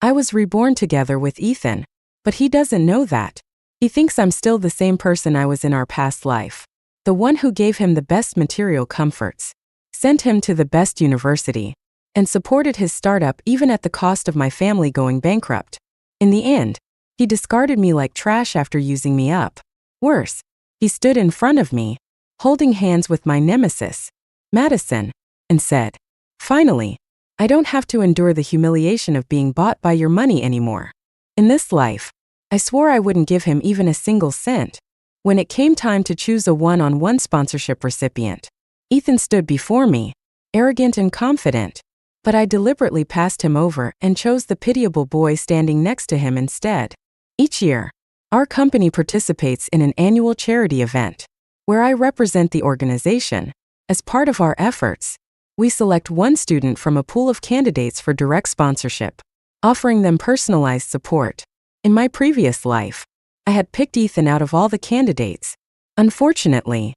I was reborn together with Ethan, but he doesn't know that. He thinks I'm still the same person I was in our past life. The one who gave him the best material comforts, sent him to the best university, and supported his startup even at the cost of my family going bankrupt. In the end, he discarded me like trash after using me up. Worse, he stood in front of me, holding hands with my nemesis, Madison, and said, "Finally, I don't have to endure the humiliation of being bought by your money anymore." In this life, I swore I wouldn't give him even a single cent. When it came time to choose a one-on-one sponsorship recipient, Ethan stood before me, arrogant and confident, but I deliberately passed him over and chose the pitiable boy standing next to him instead. Each year, our company participates in an annual charity event, where I represent the organization. As part of our efforts, we select one student from a pool of candidates for direct sponsorship, offering them personalized support. In my previous life, I had picked Ethan out of all the candidates. Unfortunately,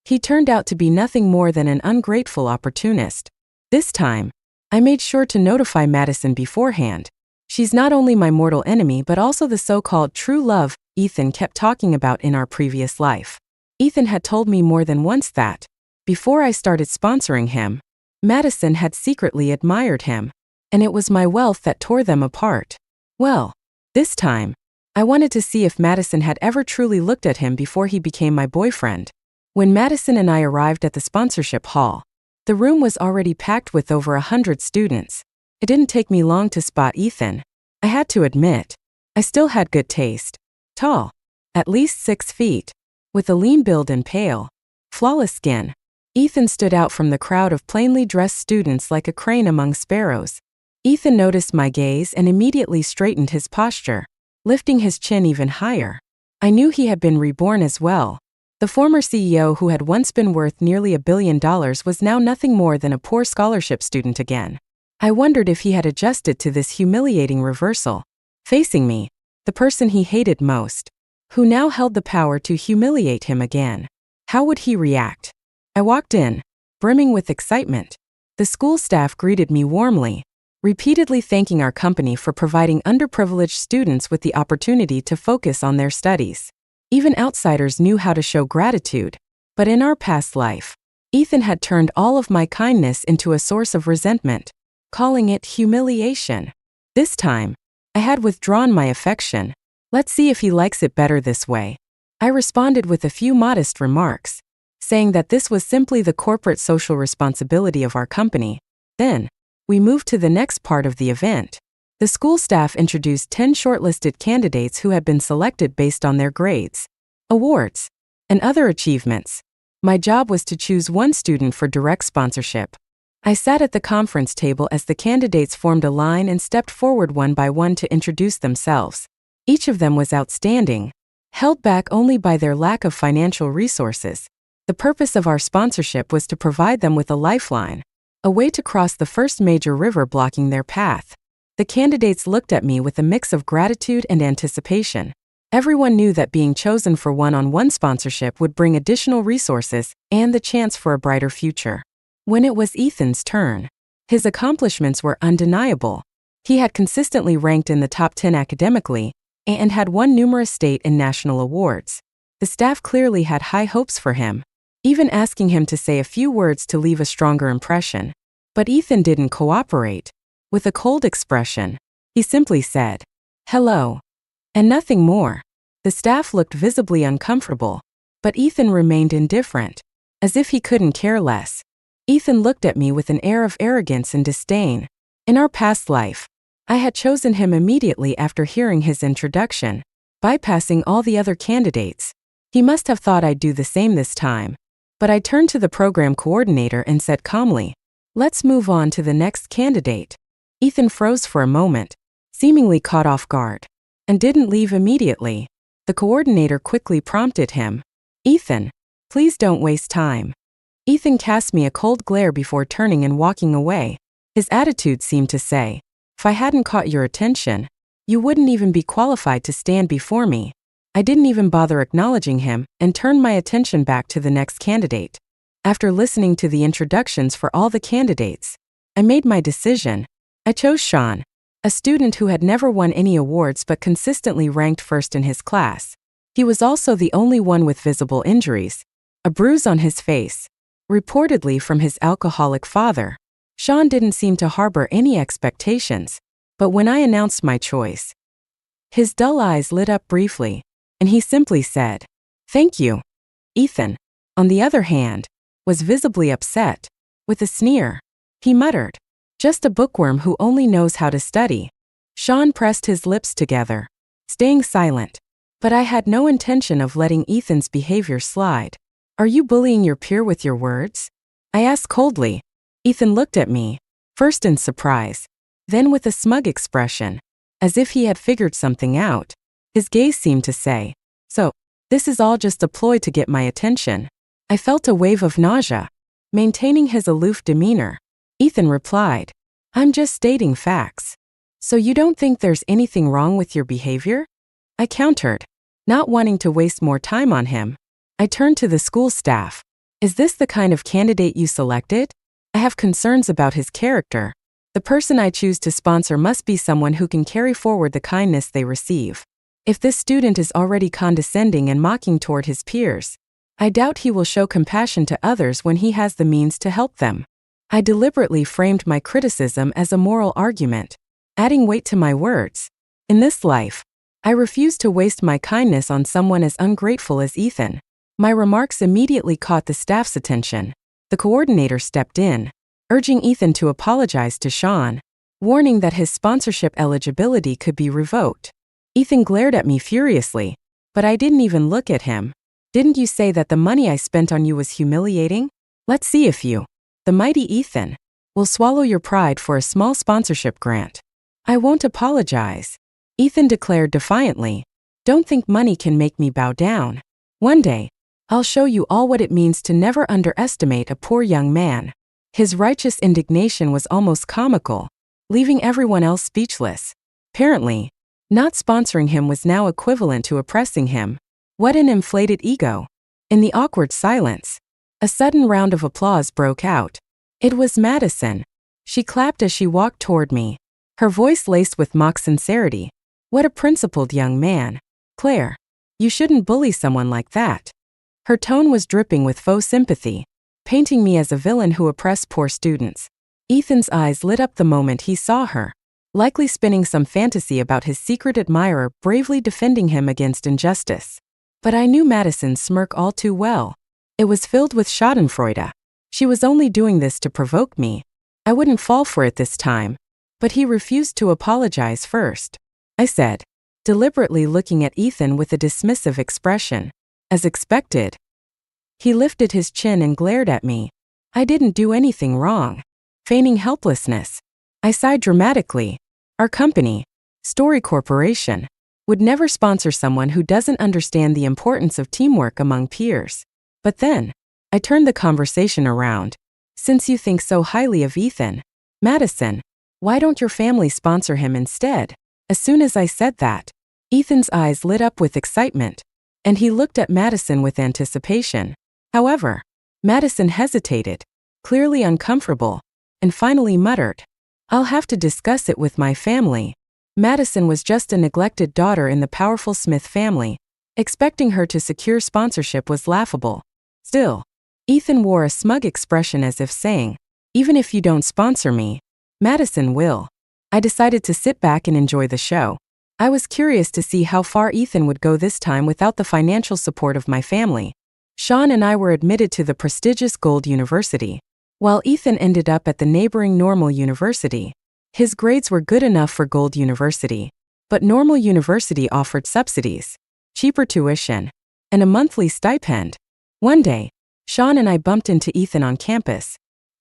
he turned out to be nothing more than an ungrateful opportunist. This time, I made sure to notify Madison beforehand. She's not only my mortal enemy but also the so-called true love Ethan kept talking about in our previous life. Ethan had told me more than once that, before I started sponsoring him, Madison had secretly admired him, and it was my wealth that tore them apart. Well, this time, I wanted to see if Madison had ever truly looked at him before he became my boyfriend. When Madison and I arrived at the sponsorship hall, the room was already packed with over 100 students. It didn't take me long to spot Ethan. I had to admit, I still had good taste. Tall, at least 6 feet, with a lean build and pale, flawless skin, Ethan stood out from the crowd of plainly dressed students like a crane among sparrows. Ethan noticed my gaze and immediately straightened his posture, lifting his chin even higher. I knew he had been reborn as well. The former CEO who had once been worth nearly $1 billion was now nothing more than a poor scholarship student again. I wondered if he had adjusted to this humiliating reversal. Facing me, the person he hated most, who now held the power to humiliate him again. How would he react? I walked in, brimming with excitement. The school staff greeted me warmly, repeatedly thanking our company for providing underprivileged students with the opportunity to focus on their studies. Even outsiders knew how to show gratitude. But in our past life, Ethan had turned all of my kindness into a source of resentment, calling it humiliation. This time, I had withdrawn my affection. Let's see if he likes it better this way. I responded with a few modest remarks, saying that this was simply the corporate social responsibility of our company. Then, we moved to the next part of the event. The school staff introduced 10 shortlisted candidates who had been selected based on their grades, awards, and other achievements. My job was to choose one student for direct sponsorship. I sat at the conference table as the candidates formed a line and stepped forward one by one to introduce themselves. Each of them was outstanding, held back only by their lack of financial resources. The purpose of our sponsorship was to provide them with a lifeline, a way to cross the first major river blocking their path. The candidates looked at me with a mix of gratitude and anticipation. Everyone knew that being chosen for one-on-one sponsorship would bring additional resources and the chance for a brighter future. When it was Ethan's turn, his accomplishments were undeniable. He had consistently ranked in the top 10 academically and had won numerous state and national awards. The staff clearly had high hopes for him, even asking him to say a few words to leave a stronger impression. But Ethan didn't cooperate. With a cold expression, he simply said, "Hello," and nothing more. The staff looked visibly uncomfortable, but Ethan remained indifferent, as if he couldn't care less. Ethan looked at me with an air of arrogance and disdain. In our past life, I had chosen him immediately after hearing his introduction, bypassing all the other candidates. He must have thought I'd do the same this time. But I turned to the program coordinator and said calmly, "Let's move on to the next candidate." Ethan froze for a moment, seemingly caught off guard, and didn't leave immediately. The coordinator quickly prompted him, "Ethan, please don't waste time." Ethan cast me a cold glare before turning and walking away. His attitude seemed to say, "If I hadn't caught your attention, you wouldn't even be qualified to stand before me." I didn't even bother acknowledging him and turned my attention back to the next candidate. After listening to the introductions for all the candidates, I made my decision. I chose Sean, a student who had never won any awards but consistently ranked first in his class. He was also the only one with visible injuries, a bruise on his face, reportedly from his alcoholic father. Sean didn't seem to harbor any expectations, but when I announced my choice, his dull eyes lit up briefly, and he simply said, "Thank you." Ethan, on the other hand, was visibly upset. With a sneer, he muttered, "Just a bookworm who only knows how to study." Sean pressed his lips together, staying silent. But I had no intention of letting Ethan's behavior slide. "Are you bullying your peer with your words?" I asked coldly. Ethan looked at me, first in surprise, then with a smug expression, as if he had figured something out. His gaze seemed to say, "So, this is all just a ploy to get my attention." I felt a wave of nausea. Maintaining his aloof demeanor, Ethan replied, "I'm just stating facts. So you don't think there's anything wrong with your behavior?" I countered, not wanting to waste more time on him. I turned to the school staff. "Is this the kind of candidate you selected? I have concerns about his character. The person I choose to sponsor must be someone who can carry forward the kindness they receive. If this student is already condescending and mocking toward his peers, I doubt he will show compassion to others when he has the means to help them." I deliberately framed my criticism as a moral argument, adding weight to my words. In this life, I refuse to waste my kindness on someone as ungrateful as Ethan. My remarks immediately caught the staff's attention. The coordinator stepped in, urging Ethan to apologize to Sean, warning that his sponsorship eligibility could be revoked. Ethan glared at me furiously, but I didn't even look at him. "Didn't you say that the money I spent on you was humiliating? Let's see if you, the mighty Ethan, will swallow your pride for a small sponsorship grant." "I won't apologize," Ethan declared defiantly. "Don't think money can make me bow down. One day, I'll show you all what it means to never underestimate a poor young man." His righteous indignation was almost comical, leaving everyone else speechless. Apparently, not sponsoring him was now equivalent to oppressing him. What an inflated ego. In the awkward silence, a sudden round of applause broke out. It was Madison. She clapped as she walked toward me, her voice laced with mock sincerity. "What a principled young man. Claire, you shouldn't bully someone like that." Her tone was dripping with faux sympathy, painting me as a villain who oppressed poor students. Ethan's eyes lit up the moment he saw her, likely spinning some fantasy about his secret admirer bravely defending him against injustice. But I knew Madison's smirk all too well. It was filled with schadenfreude. She was only doing this to provoke me. I wouldn't fall for it this time. But he refused to apologize first. I said, deliberately looking at Ethan with a dismissive expression. "As expected." He lifted his chin and glared at me. "I didn't do anything wrong." Feigning helplessness, I sighed dramatically. Our company, Story Corporation, would never sponsor someone who doesn't understand the importance of teamwork among peers. But then, I turned the conversation around. "Since you think so highly of Ethan, Madison, why don't your family sponsor him instead?" As soon as I said that, Ethan's eyes lit up with excitement, and he looked at Madison with anticipation. However, Madison hesitated, clearly uncomfortable, and finally muttered, "I'll have to discuss it with my family." Madison was just a neglected daughter in the powerful Smith family. Expecting her to secure sponsorship was laughable. Still, Ethan wore a smug expression as if saying, "Even if you don't sponsor me, Madison will." I decided to sit back and enjoy the show. I was curious to see how far Ethan would go this time without the financial support of my family. Sean and I were admitted to the prestigious Gold University, while Ethan ended up at the neighboring Normal University. His grades were good enough for Gold University, but Normal University offered subsidies, cheaper tuition, and a monthly stipend. One day, Sean and I bumped into Ethan on campus.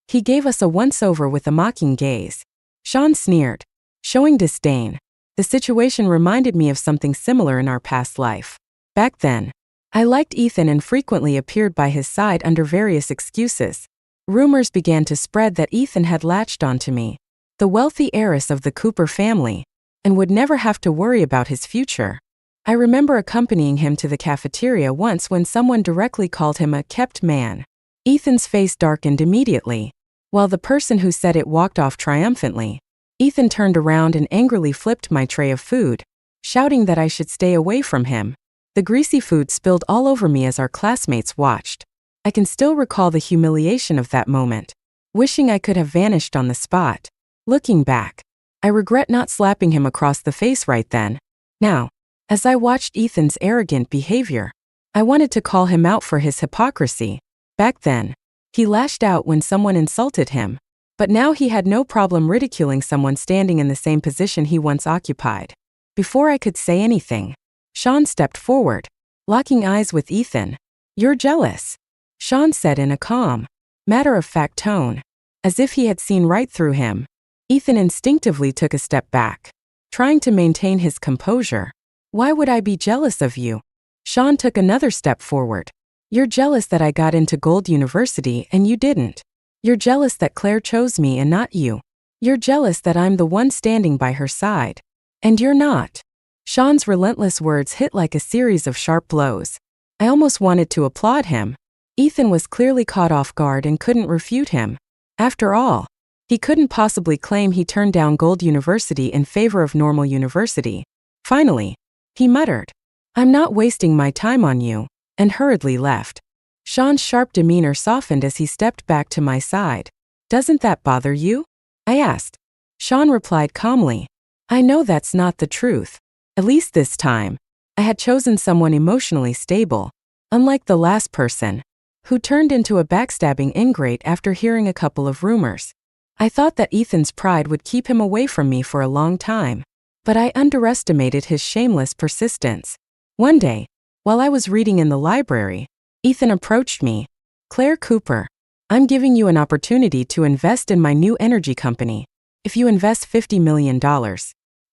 He gave us a once-over with a mocking gaze. Sean sneered, showing disdain. The situation reminded me of something similar in our past life. Back then, I liked Ethan and frequently appeared by his side under various excuses. Rumors began to spread that Ethan had latched onto me, the wealthy heiress of the Cooper family, and would never have to worry about his future. I remember accompanying him to the cafeteria once when someone directly called him a kept man. Ethan's face darkened immediately, while the person who said it walked off triumphantly. Ethan turned around and angrily flipped my tray of food, shouting that I should stay away from him. The greasy food spilled all over me as our classmates watched. I can still recall the humiliation of that moment, wishing I could have vanished on the spot. Looking back, I regret not slapping him across the face right then. Now, as I watched Ethan's arrogant behavior, I wanted to call him out for his hypocrisy. Back then, he lashed out when someone insulted him, but now he had no problem ridiculing someone standing in the same position he once occupied. Before I could say anything, Sean stepped forward, locking eyes with Ethan. "You're jealous," Sean said in a calm, matter-of-fact tone, as if he had seen right through him. Ethan instinctively took a step back, trying to maintain his composure. "Why would I be jealous of you?" Sean took another step forward. "You're jealous that I got into Gold University and you didn't. You're jealous that Claire chose me and not you. You're jealous that I'm the one standing by her side. And you're not." Sean's relentless words hit like a series of sharp blows. I almost wanted to applaud him. Ethan was clearly caught off guard and couldn't refute him. After all, he couldn't possibly claim he turned down Gold University in favor of normal university. Finally, he muttered, "I'm not wasting my time on you," and hurriedly left. Sean's sharp demeanor softened as he stepped back to my side. "Doesn't that bother you?" I asked. Sean replied calmly, "I know that's not the truth. At least this time, I had chosen someone emotionally stable, unlike the last person, who turned into a backstabbing ingrate after hearing a couple of rumors. I thought that Ethan's pride would keep him away from me for a long time, but I underestimated his shameless persistence. One day, while I was reading in the library, Ethan approached me. "Claire Cooper, I'm giving you an opportunity to invest in my new energy company. If you invest $50 million,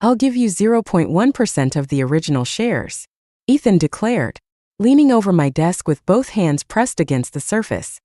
I'll give you 0.1% of the original shares," Ethan declared, leaning over my desk with both hands pressed against the surface.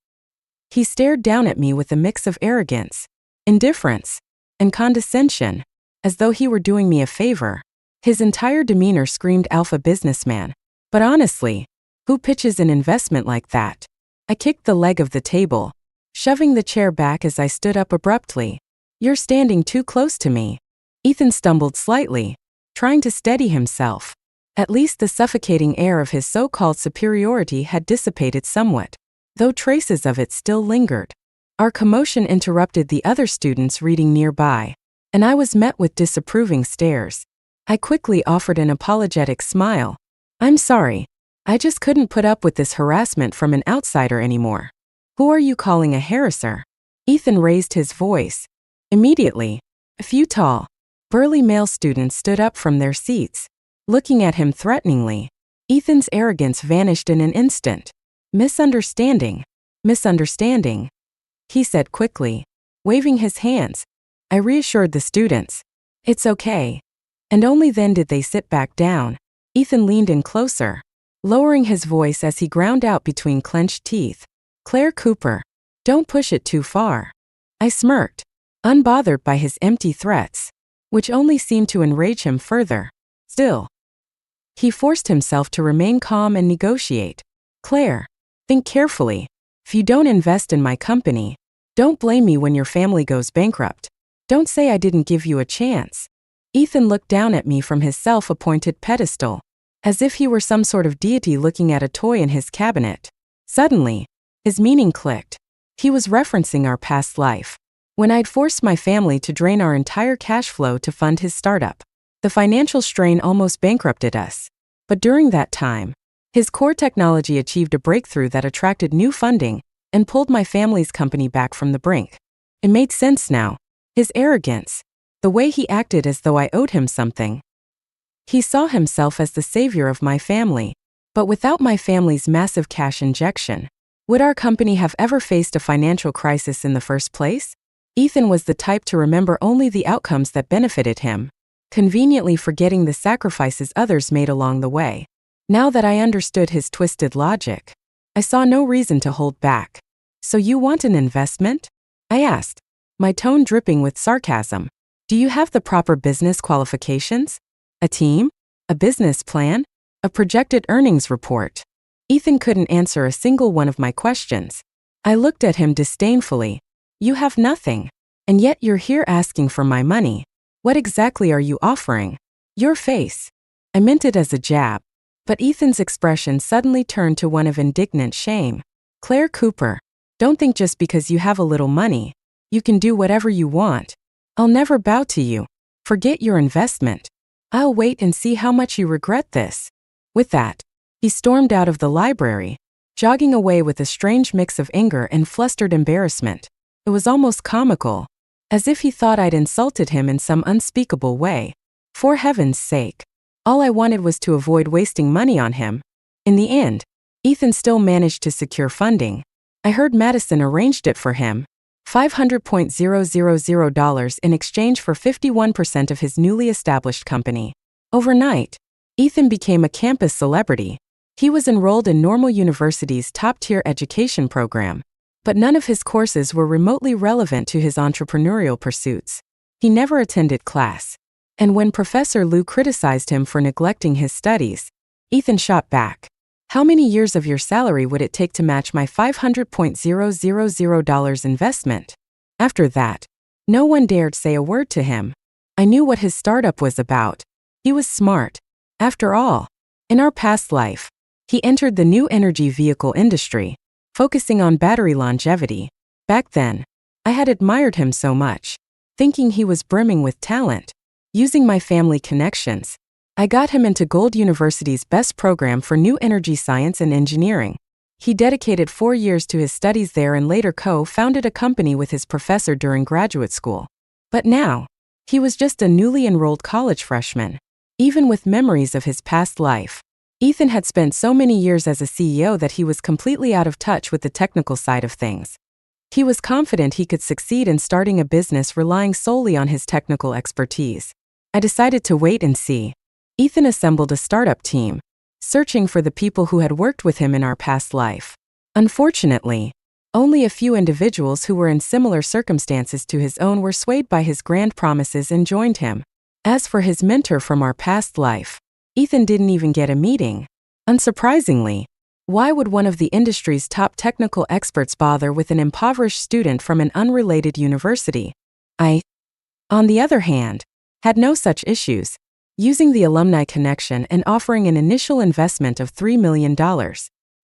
He stared down at me with a mix of arrogance, indifference, and condescension, as though he were doing me a favor. His entire demeanor screamed alpha businessman. But honestly, who pitches an investment like that? I kicked the leg of the table, shoving the chair back as I stood up abruptly. "You're standing too close to me." Ethan stumbled slightly, trying to steady himself. At least the suffocating air of his so-called superiority had dissipated somewhat, though traces of it still lingered. Our commotion interrupted the other students reading nearby, and I was met with disapproving stares. I quickly offered an apologetic smile. "I'm sorry. I just couldn't put up with this harassment from an outsider anymore." "Who are you calling a harasser?" Ethan raised his voice. Immediately, a few tall, burly male students stood up from their seats, looking at him threateningly. Ethan's arrogance vanished in an instant. Misunderstanding, he said quickly, waving his hands. I reassured the students. "It's okay." And only then did they sit back down. Ethan leaned in closer, lowering his voice as he ground out between clenched teeth. "Claire Cooper, don't push it too far." I smirked, unbothered by his empty threats, which only seemed to enrage him further. Still, he forced himself to remain calm and negotiate. "Claire, think carefully. If you don't invest in my company, don't blame me when your family goes bankrupt. Don't say I didn't give you a chance." Ethan looked down at me from his self-appointed pedestal, as if he were some sort of deity looking at a toy in his cabinet. Suddenly, his meaning clicked. He was referencing our past life, when I'd forced my family to drain our entire cash flow to fund his startup. The financial strain almost bankrupted us. But during that time, his core technology achieved a breakthrough that attracted new funding and pulled my family's company back from the brink. It made sense now. His arrogance, the way he acted as though I owed him something. He saw himself as the savior of my family. But without my family's massive cash injection, would our company have ever faced a financial crisis in the first place? Ethan was the type to remember only the outcomes that benefited him, conveniently forgetting the sacrifices others made along the way. Now that I understood his twisted logic, I saw no reason to hold back. "So you want an investment?" I asked, my tone dripping with sarcasm. "Do you have the proper business qualifications? A team? A business plan? A projected earnings report?" Ethan couldn't answer a single one of my questions. I looked at him disdainfully. "You have nothing. And yet you're here asking for my money. What exactly are you offering? Your face. I meant it as a jab. But Ethan's expression suddenly turned to one of indignant shame. Claire Cooper, don't think just because you have a little money, you can do whatever you want. I'll never bow to you. Forget your investment. I'll wait and see how much you regret this. With that, he stormed out of the library, jogging away with a strange mix of anger and flustered embarrassment. It was almost comical, as if he thought I'd insulted him in some unspeakable way. For heaven's sake. All I wanted was to avoid wasting money on him. In the end, Ethan still managed to secure funding. I heard Madison arranged it for him. $500,000 in exchange for 51% of his newly established company. Overnight, Ethan became a campus celebrity. He was enrolled in Normal University's top-tier education program, but none of his courses were remotely relevant to his entrepreneurial pursuits. He never attended class. And when Professor Liu criticized him for neglecting his studies, Ethan shot back. How many years of your salary would it take to match my $500,000 investment? After that, no one dared say a word to him. I knew what his startup was about. He was smart. After all, in our past life, he entered the new energy vehicle industry, focusing on battery longevity. Back then, I had admired him so much, thinking he was brimming with talent. Using my family connections, I got him into Gold University's best program for new energy science and engineering. He dedicated 4 years to his studies there and later co-founded a company with his professor during graduate school. But now, he was just a newly enrolled college freshman. Even with memories of his past life, Ethan had spent so many years as a CEO that he was completely out of touch with the technical side of things. He was confident he could succeed in starting a business relying solely on his technical expertise. I decided to wait and see. Ethan assembled a startup team, searching for the people who had worked with him in our past life. Unfortunately, only a few individuals who were in similar circumstances to his own were swayed by his grand promises and joined him. As for his mentor from our past life, Ethan didn't even get a meeting. Unsurprisingly, why would one of the industry's top technical experts bother with an impoverished student from an unrelated university? I, on the other hand, had no such issues. Using the alumni connection and offering an initial investment of $3 million,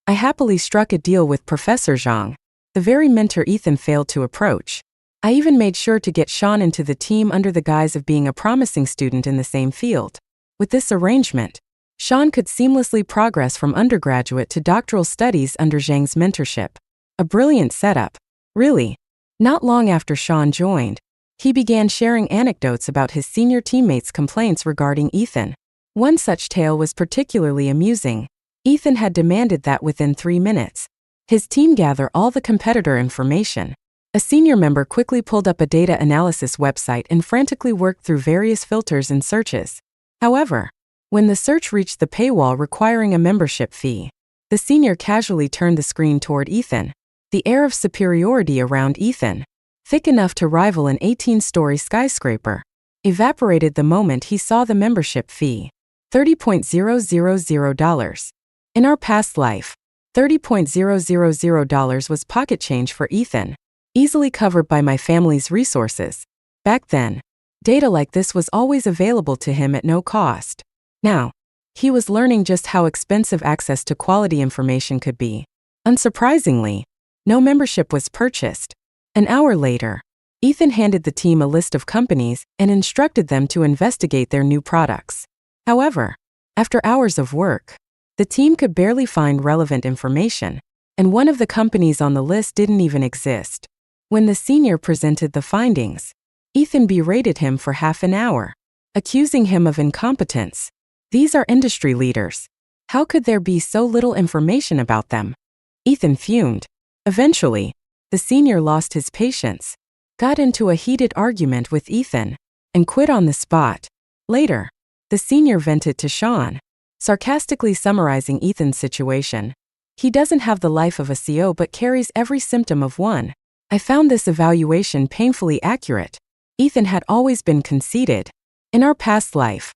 I happily struck a deal with Professor Zhang, the very mentor Ethan failed to approach. I even made sure to get Sean into the team under the guise of being a promising student in the same field. With this arrangement, Sean could seamlessly progress from undergraduate to doctoral studies under Zhang's mentorship. A brilliant setup, really. Not long after Sean joined, he began sharing anecdotes about his senior teammates' complaints regarding Ethan. One such tale was particularly amusing. Ethan had demanded that within 3 minutes, his team gather all the competitor information. A senior member quickly pulled up a data analysis website and frantically worked through various filters and searches. However, when the search reached the paywall requiring a membership fee, the senior casually turned the screen toward Ethan. The air of superiority around Ethan, thick enough to rival an 18-story skyscraper, evaporated the moment he saw the membership fee. $30,000. In our past life, $30,000 was pocket change for Ethan, easily covered by my family's resources. Back then, data like this was always available to him at no cost. Now, he was learning just how expensive access to quality information could be. Unsurprisingly, no membership was purchased. An hour later, Ethan handed the team a list of companies and instructed them to investigate their new products. However, after hours of work, the team could barely find relevant information, and one of the companies on the list didn't even exist. When the senior presented the findings, Ethan berated him for half an hour, accusing him of incompetence. These are industry leaders. How could there be so little information about them? Ethan fumed. Eventually, the senior lost his patience, got into a heated argument with Ethan, and quit on the spot. Later, the senior vented to Sean, sarcastically summarizing Ethan's situation. He doesn't have the life of a CEO but carries every symptom of one. I found this evaluation painfully accurate. Ethan had always been conceited. In our past life,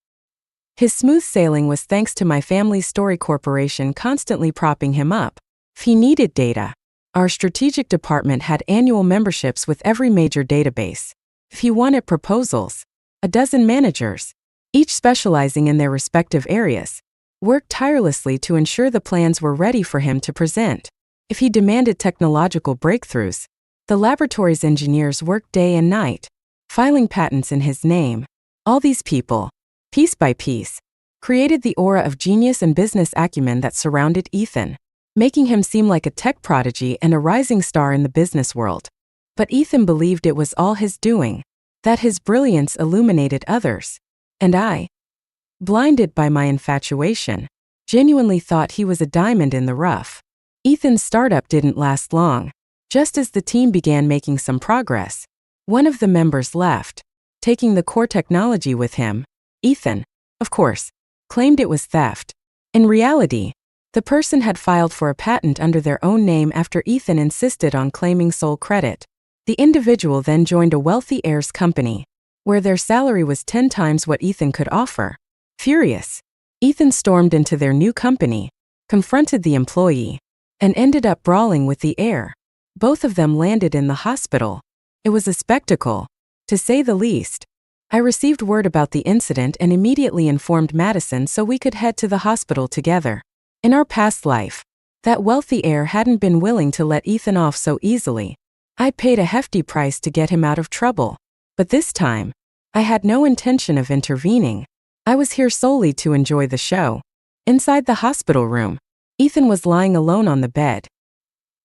his smooth sailing was thanks to my family's story corporation constantly propping him up. He needed data. Our strategic department had annual memberships with every major database. If he wanted proposals, a dozen managers, each specializing in their respective areas, worked tirelessly to ensure the plans were ready for him to present. If he demanded technological breakthroughs, the laboratory's engineers worked day and night, filing patents in his name. All these people, piece by piece, created the aura of genius and business acumen that surrounded Ethan, making him seem like a tech prodigy and a rising star in the business world. But Ethan believed it was all his doing, that his brilliance illuminated others. And I, blinded by my infatuation, genuinely thought he was a diamond in the rough. Ethan's startup didn't last long. Just as the team began making some progress, one of the members left, taking the core technology with him. Ethan, of course, claimed it was theft. In reality, the person had filed for a patent under their own name after Ethan insisted on claiming sole credit. The individual then joined a wealthy heir's company, where their salary was 10 times what Ethan could offer. Furious, Ethan stormed into their new company, confronted the employee, and ended up brawling with the heir. Both of them landed in the hospital. It was a spectacle, to say the least. I received word about the incident and immediately informed Madison so we could head to the hospital together. In our past life, that wealthy heir hadn't been willing to let Ethan off so easily. I'd paid a hefty price to get him out of trouble. But this time, I had no intention of intervening. I was here solely to enjoy the show. Inside the hospital room, Ethan was lying alone on the bed,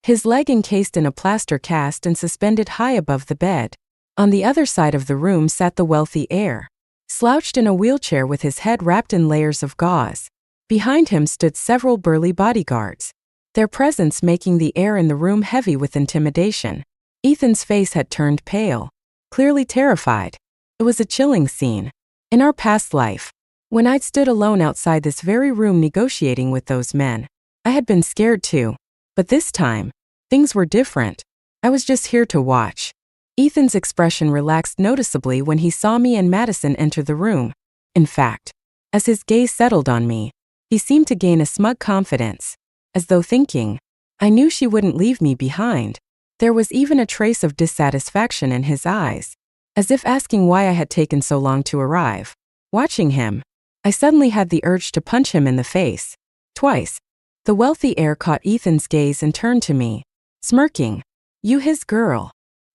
his leg encased in a plaster cast and suspended high above the bed. On the other side of the room sat the wealthy heir, slouched in a wheelchair with his head wrapped in layers of gauze. Behind him stood several burly bodyguards, their presence making the air in the room heavy with intimidation. Ethan's face had turned pale, clearly terrified. It was a chilling scene. In our past life, when I'd stood alone outside this very room negotiating with those men, I had been scared too. But this time, things were different. I was just here to watch. Ethan's expression relaxed noticeably when he saw me and Madison enter the room. In fact, as his gaze settled on me, he seemed to gain a smug confidence, as though thinking, I knew she wouldn't leave me behind. There was even a trace of dissatisfaction in his eyes, as if asking why I had taken so long to arrive. Watching him, I suddenly had the urge to punch him in the face. Twice. The wealthy heir caught Ethan's gaze and turned to me, smirking. You his girl.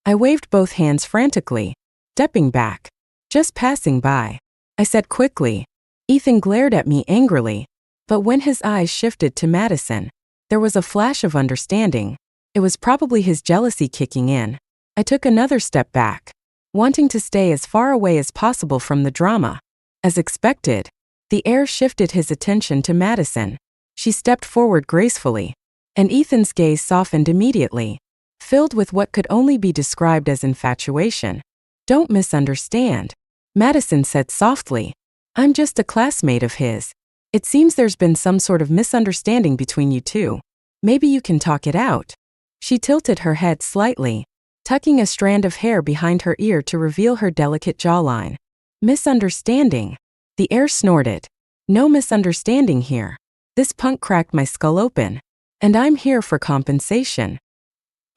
I waved both hands frantically, stepping back. Just passing by, I said quickly. Ethan glared at me angrily, but when his eyes shifted to Madison, there was a flash of understanding. It was probably his jealousy kicking in. I took another step back, wanting to stay as far away as possible from the drama. As expected, the heir shifted his attention to Madison. She stepped forward gracefully, and Ethan's gaze softened immediately, filled with what could only be described as infatuation. Don't misunderstand, Madison said softly. I'm just a classmate of his. It seems there's been some sort of misunderstanding between you two. Maybe you can talk it out. She tilted her head slightly, tucking a strand of hair behind her ear to reveal her delicate jawline. Misunderstanding? The heir snorted. No misunderstanding here. This punk cracked my skull open, and I'm here for compensation.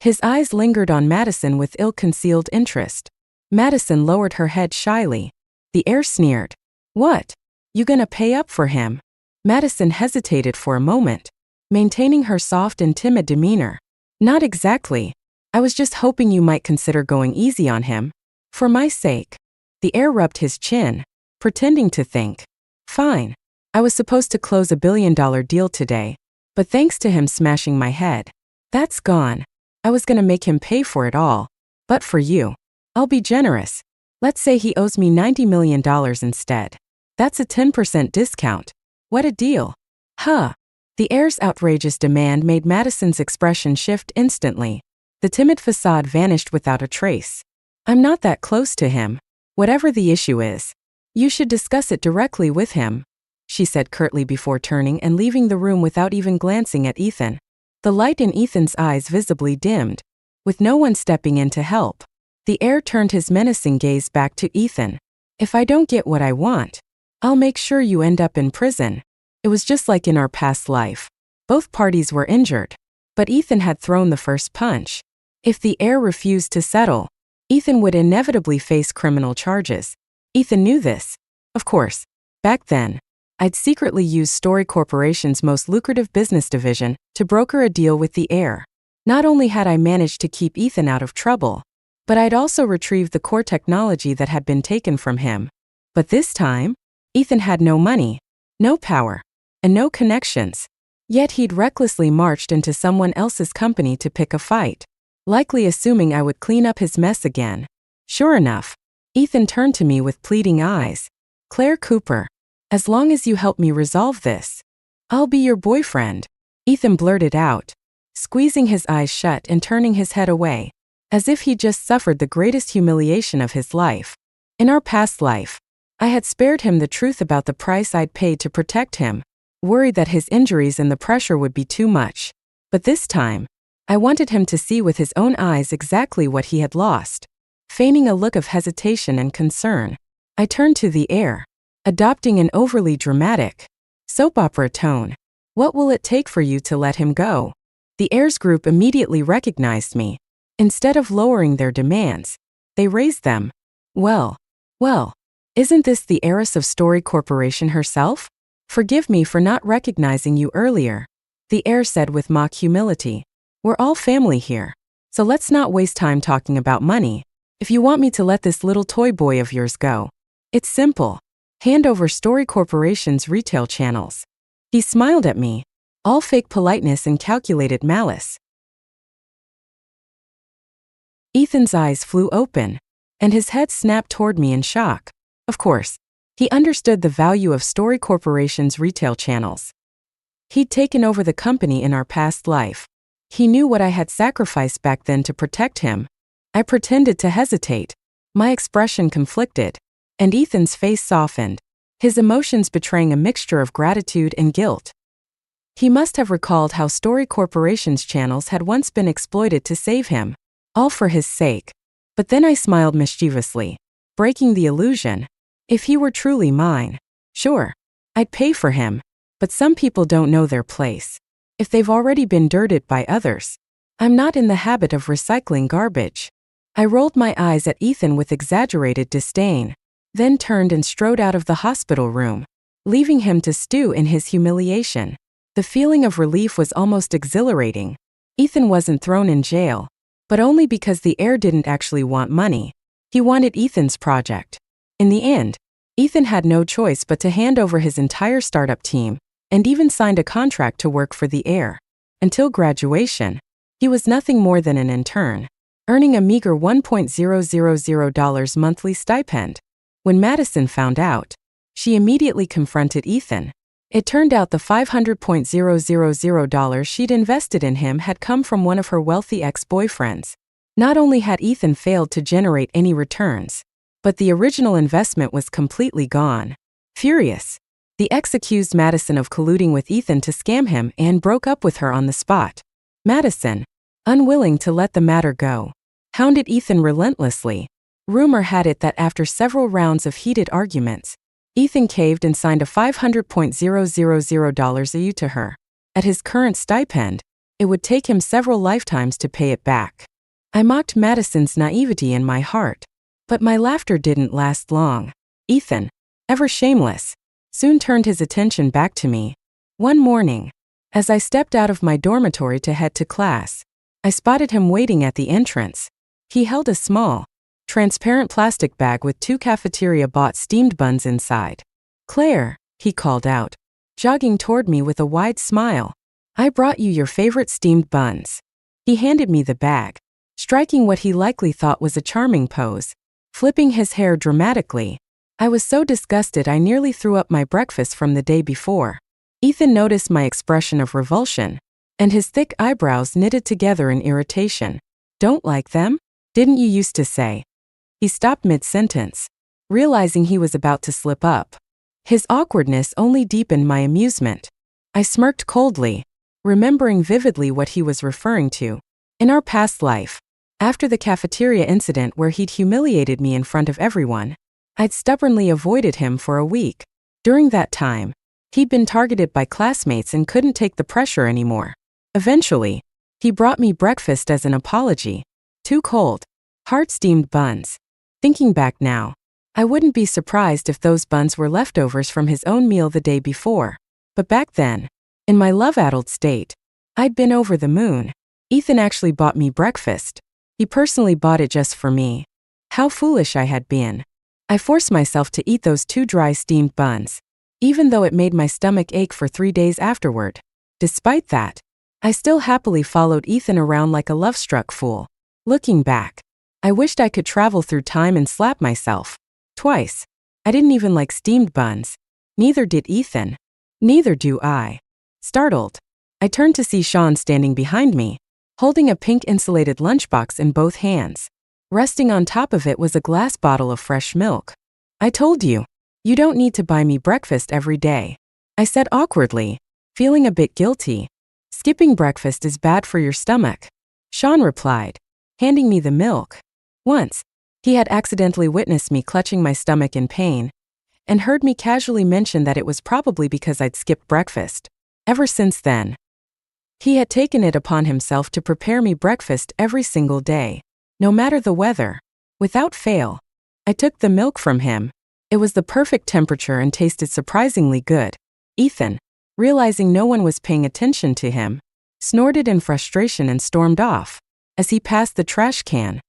His eyes lingered on Madison with ill-concealed interest. Madison lowered her head shyly. The heir sneered. What? You gonna pay up for him? Madison hesitated for a moment, maintaining her soft and timid demeanor. Not exactly. I was just hoping you might consider going easy on him. For my sake. The heir rubbed his chin, pretending to think. Fine. I was supposed to close $1 billion deal today, but thanks to him smashing my head, that's gone. I was gonna make him pay for it all. But for you, I'll be generous. Let's say he owes me $90 million instead. That's a 10% discount. What a deal. Huh. The heir's outrageous demand made Madison's expression shift instantly. The timid facade vanished without a trace. I'm not that close to him. Whatever the issue is, you should discuss it directly with him, she said curtly before turning and leaving the room without even glancing at Ethan. The light in Ethan's eyes visibly dimmed, with no one stepping in to help. The heir turned his menacing gaze back to Ethan. If I don't get what I want, I'll make sure you end up in prison. It was just like in our past life. Both parties were injured, But Ethan had thrown the first punch. If the heir refused to settle, Ethan would inevitably face criminal charges. Ethan knew this. Of course, back then, I'd secretly used Story Corporation's most lucrative business division to broker a deal with the heir. Not only had I managed to keep Ethan out of trouble, but I'd also retrieved the core technology that had been taken from him. But this time, Ethan had no money, no power, and no connections. Yet he'd recklessly marched into someone else's company to pick a fight, likely assuming I would clean up his mess again. Sure enough, Ethan turned to me with pleading eyes. "Claire Cooper, as long as you help me resolve this, I'll be your boyfriend," Ethan blurted out, squeezing his eyes shut and turning his head away, as if he'd just suffered the greatest humiliation of his life. In our past life, I had spared him the truth about the price I'd paid to protect him, worried that his injuries and the pressure would be too much. But this time, I wanted him to see with his own eyes exactly what he had lost. Feigning a look of hesitation and concern, I turned to the heir, adopting an overly dramatic, soap opera tone. "What will it take for you to let him go?" The heirs group immediately recognized me. Instead of lowering their demands, they raised them. Well, isn't this the heiress of Story Corporation herself? "Forgive me for not recognizing you earlier," the heir said with mock humility. "We're all family here, so let's not waste time talking about money. If you want me to let this little toy boy of yours go, it's simple. Hand over Story Corporation's retail channels." He smiled at me, all fake politeness and calculated malice. Ethan's eyes flew open, and his head snapped toward me in shock. Of course, he understood the value of Story Corporation's retail channels. He'd taken over the company in our past life. He knew what I had sacrificed back then to protect him. I pretended to hesitate. My expression conflicted, and Ethan's face softened, his emotions betraying a mixture of gratitude and guilt. He must have recalled how Story Corporation's channels had once been exploited to save him, all for his sake. But then I smiled mischievously, breaking the illusion. If he were truly mine, sure, I'd pay for him. But some people don't know their place. If they've already been dirted by others, I'm not in the habit of recycling garbage. I rolled my eyes at Ethan with exaggerated disdain, then turned and strode out of the hospital room, leaving him to stew in his humiliation. The feeling of relief was almost exhilarating. Ethan wasn't thrown in jail, but only because the heir didn't actually want money. He wanted Ethan's project. In the end, Ethan had no choice but to hand over his entire startup team, and even signed a contract to work for the heir. Until graduation, he was nothing more than an intern, earning a meager $1,000 monthly stipend. When Madison found out, she immediately confronted Ethan. It turned out the $500,000 she'd invested in him had come from one of her wealthy ex-boyfriends. Not only had Ethan failed to generate any returns, but the original investment was completely gone. Furious, the ex accused Madison of colluding with Ethan to scam him and broke up with her on the spot. Madison, unwilling to let the matter go, hounded Ethan relentlessly. Rumor had it that after several rounds of heated arguments, Ethan caved and signed a $500,000 a year to her. At his current stipend, it would take him several lifetimes to pay it back. I mocked Madison's naivety in my heart, but my laughter didn't last long. Ethan, ever shameless, soon turned his attention back to me. One morning, as I stepped out of my dormitory to head to class, I spotted him waiting at the entrance. He held a small, transparent plastic bag with 2 cafeteria-bought steamed buns inside. "Claire," he called out, jogging toward me with a wide smile. "I brought you your favorite steamed buns." He handed me the bag, striking what he likely thought was a charming pose, flipping his hair dramatically. I was so disgusted I nearly threw up my breakfast from the day before. Ethan noticed my expression of revulsion, and his thick eyebrows knitted together in irritation. "Don't like them? Didn't you used to say?" He stopped mid-sentence, realizing he was about to slip up. His awkwardness only deepened my amusement. I smirked coldly, remembering vividly what he was referring to. In our past life, after the cafeteria incident where he'd humiliated me in front of everyone, I'd stubbornly avoided him for a week. During that time, he'd been targeted by classmates and couldn't take the pressure anymore. Eventually, He brought me breakfast as an apology. 2 cold, hard-steamed buns. Thinking back now, I wouldn't be surprised if those buns were leftovers from his own meal the day before. But back then, in my love-addled state, I'd been over the moon. Ethan actually bought me breakfast. He personally bought it just for me. How foolish I had been. I forced myself to eat those 2 dry steamed buns, even though it made my stomach ache for 3 days afterward. Despite that, I still happily followed Ethan around like a love-struck fool. Looking back, I wished I could travel through time and slap myself. Twice. I didn't even like steamed buns. Neither did Ethan. Neither do I. Startled, I turned to see Sean standing behind me, holding a pink insulated lunchbox in both hands. Resting on top of it was a glass bottle of fresh milk. I told you, you don't need to buy me breakfast every day, I said awkwardly, feeling a bit guilty. Skipping breakfast is bad for your stomach, Sean replied, handing me the milk. Once, he had accidentally witnessed me clutching my stomach in pain, and heard me casually mention that it was probably because I'd skipped breakfast. Ever since then, he had taken it upon himself to prepare me breakfast every single day, no matter the weather. Without fail, I took the milk from him. It was the perfect temperature and tasted surprisingly good. Ethan, realizing no one was paying attention to him, snorted in frustration and stormed off. As he passed the trash can,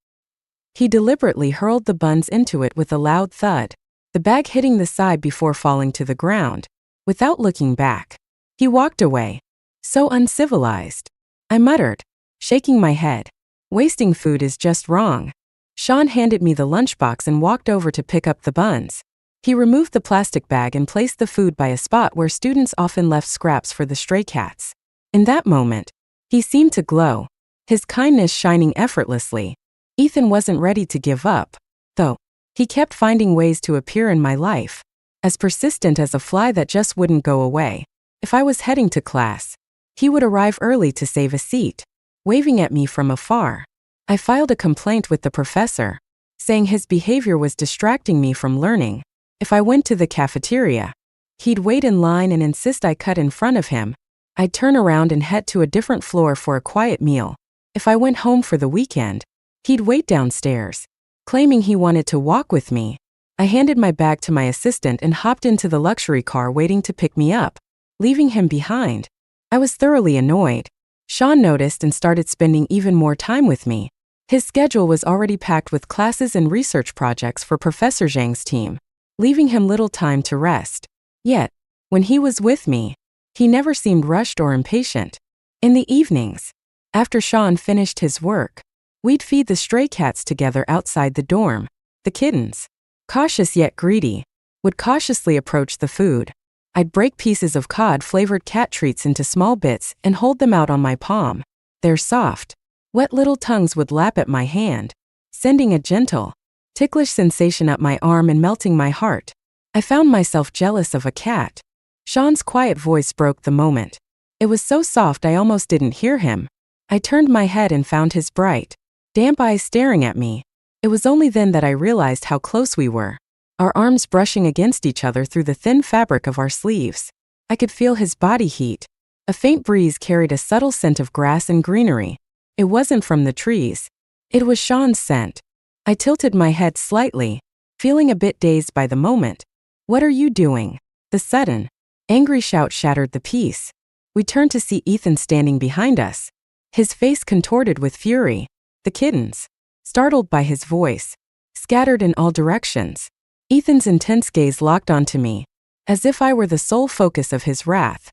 he deliberately hurled the buns into it with a loud thud, the bag hitting the side before falling to the ground. Without looking back, he walked away. So uncivilized, I muttered, shaking my head. Wasting food is just wrong. Sean handed me the lunchbox and walked over to pick up the buns. He removed the plastic bag and placed the food by a spot where students often left scraps for the stray cats. In that moment, he seemed to glow, his kindness shining effortlessly. Ethan wasn't ready to give up, though. He kept finding ways to appear in my life, as persistent as a fly that just wouldn't go away. If I was heading to class, he would arrive early to save a seat, waving at me from afar. I filed a complaint with the professor, saying his behavior was distracting me from learning. If I went to the cafeteria, he'd wait in line and insist I cut in front of him. I'd turn around and head to a different floor for a quiet meal. If I went home for the weekend, he'd wait downstairs, claiming he wanted to walk with me. I handed my bag to my assistant and hopped into the luxury car waiting to pick me up, leaving him behind. I was thoroughly annoyed. Sean noticed and started spending even more time with me. His schedule was already packed with classes and research projects for Professor Zhang's team, leaving him little time to rest. Yet, when he was with me, he never seemed rushed or impatient. In the evenings, after Sean finished his work, we'd feed the stray cats together outside the dorm. The kittens, cautious yet greedy, would cautiously approach the food. I'd break pieces of cod-flavored cat treats into small bits and hold them out on my palm. Their soft, wet little tongues would lap at my hand, sending a gentle, ticklish sensation up my arm and melting my heart. I found myself jealous of a cat. Sean's quiet voice broke the moment. It was so soft I almost didn't hear him. I turned my head and found his bright, damp eyes staring at me. It was only then that I realized how close we were, our arms brushing against each other through the thin fabric of our sleeves. I could feel his body heat. A faint breeze carried a subtle scent of grass and greenery. It wasn't from the trees. It was Sean's scent. I tilted my head slightly, feeling a bit dazed by the moment. "What are you doing?" The sudden, angry shout shattered the peace. We turned to see Ethan standing behind us, his face contorted with fury. The kittens, startled by his voice, scattered in all directions. Ethan's intense gaze locked onto me, as if I were the sole focus of his wrath.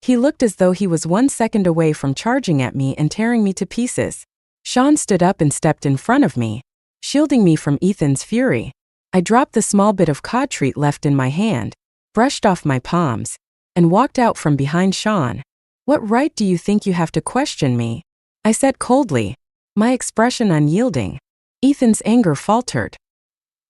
He looked as though he was 1 second away from charging at me and tearing me to pieces. Sean stood up and stepped in front of me, shielding me from Ethan's fury. I dropped the small bit of cod treat left in my hand, brushed off my palms, and walked out from behind Sean. "What right do you think you have to question me?" I said coldly, my expression unyielding. Ethan's anger faltered.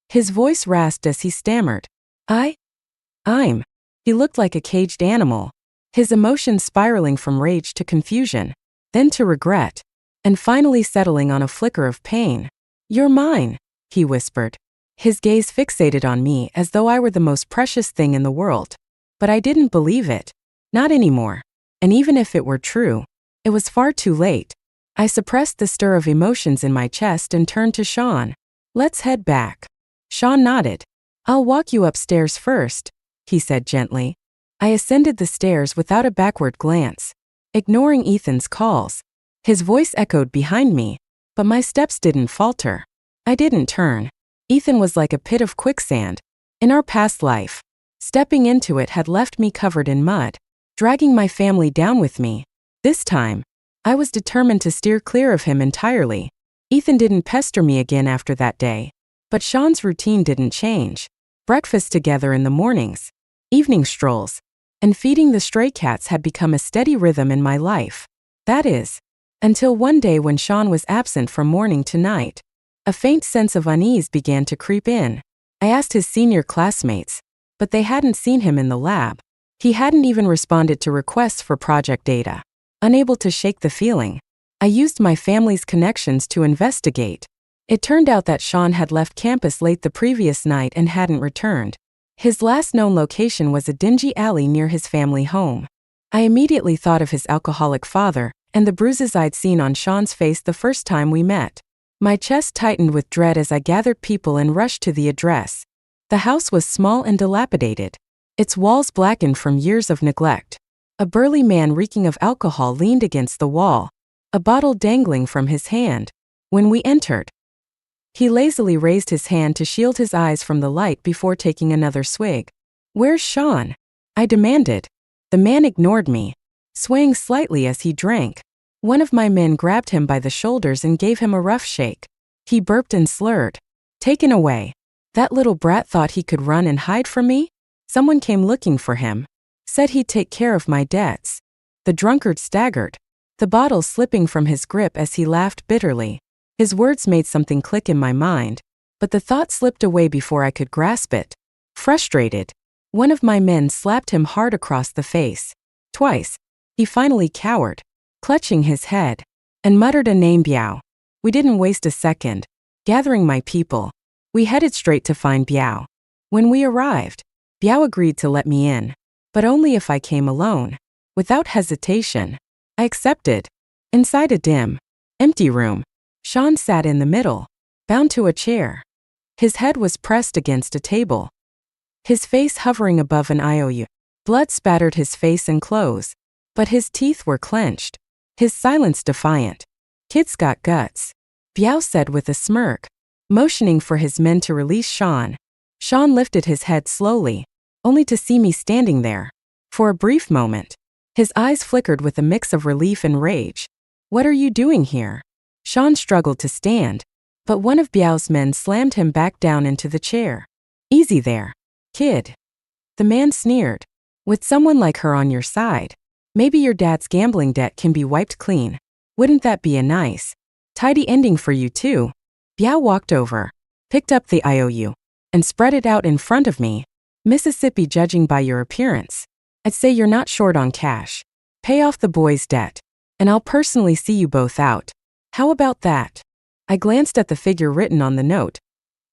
His voice rasped as he stammered, I'm. He looked like a caged animal, his emotions spiraling from rage to confusion, then to regret, and finally settling on a flicker of pain. "You're mine," he whispered, his gaze fixated on me as though I were the most precious thing in the world. But I didn't believe it. Not anymore. And even if it were true, It was far too late. I suppressed the stir of emotions in my chest and turned to Sean. Let's head back. Sean nodded. I'll walk you upstairs first, he said gently. I ascended the stairs without a backward glance, ignoring Ethan's calls. His voice echoed behind me, but my steps didn't falter. I didn't turn. Ethan was like a pit of quicksand. In our past life, stepping into it had left me covered in mud, dragging my family down with me. This time, I was determined to steer clear of him entirely. Ethan didn't pester me again after that day. But Sean's routine didn't change. Breakfast together in the mornings, evening strolls, and feeding the stray cats had become a steady rhythm in my life. That is, until one day when Sean was absent from morning to night. A faint sense of unease began to creep in. I asked his senior classmates, but they hadn't seen him in the lab. He hadn't even responded to requests for project data. Unable to shake the feeling, I used my family's connections to investigate. It turned out that Sean had left campus late the previous night and hadn't returned. His last known location was a dingy alley near his family home. I immediately thought of his alcoholic father and the bruises I'd seen on Sean's face the first time we met. My chest tightened with dread as I gathered people and rushed to the address. The house was small and dilapidated, its walls blackened from years of neglect. A burly man reeking of alcohol leaned against the wall, a bottle dangling from his hand. When we entered, he lazily raised his hand to shield his eyes from the light before taking another swig. Where's Sean? I demanded. The man ignored me, swaying slightly as he drank. One of my men grabbed him by the shoulders and gave him a rough shake. He burped and slurred. Taken away. That little brat thought he could run and hide from me? Someone came looking for him. Said he'd take care of my debts. The drunkard staggered, the bottle slipping from his grip as he laughed bitterly. His words made something click in my mind, but the thought slipped away before I could grasp it. Frustrated, one of my men slapped him hard across the face. Twice. He finally cowered, clutching his head, and muttered a name, Biao. We didn't waste a second. Gathering my people, we headed straight to find Biao. When we arrived, Biao agreed to let me in, but only if I came alone. Without hesitation, I accepted. Inside a dim, empty room, Sean sat in the middle, bound to a chair. His head was pressed against a table, his face hovering above an IOU. Blood spattered his face and clothes, but his teeth were clenched, his silence defiant. Kid's got guts, Biao said with a smirk, motioning for his men to release Sean. Sean lifted his head slowly, only to see me standing there. For a brief moment, his eyes flickered with a mix of relief and rage. What are you doing here? Sean struggled to stand, but one of Biao's men slammed him back down into the chair. Easy there, kid. The man sneered. With someone like her on your side, maybe your dad's gambling debt can be wiped clean. Wouldn't that be a nice, tidy ending for you too? Biao walked over, picked up the IOU, and spread it out in front of me. Mississippi, judging by your appearance, I'd say you're not short on cash. Pay off the boy's debt, and I'll personally see you both out. How about that? I glanced at the figure written on the note.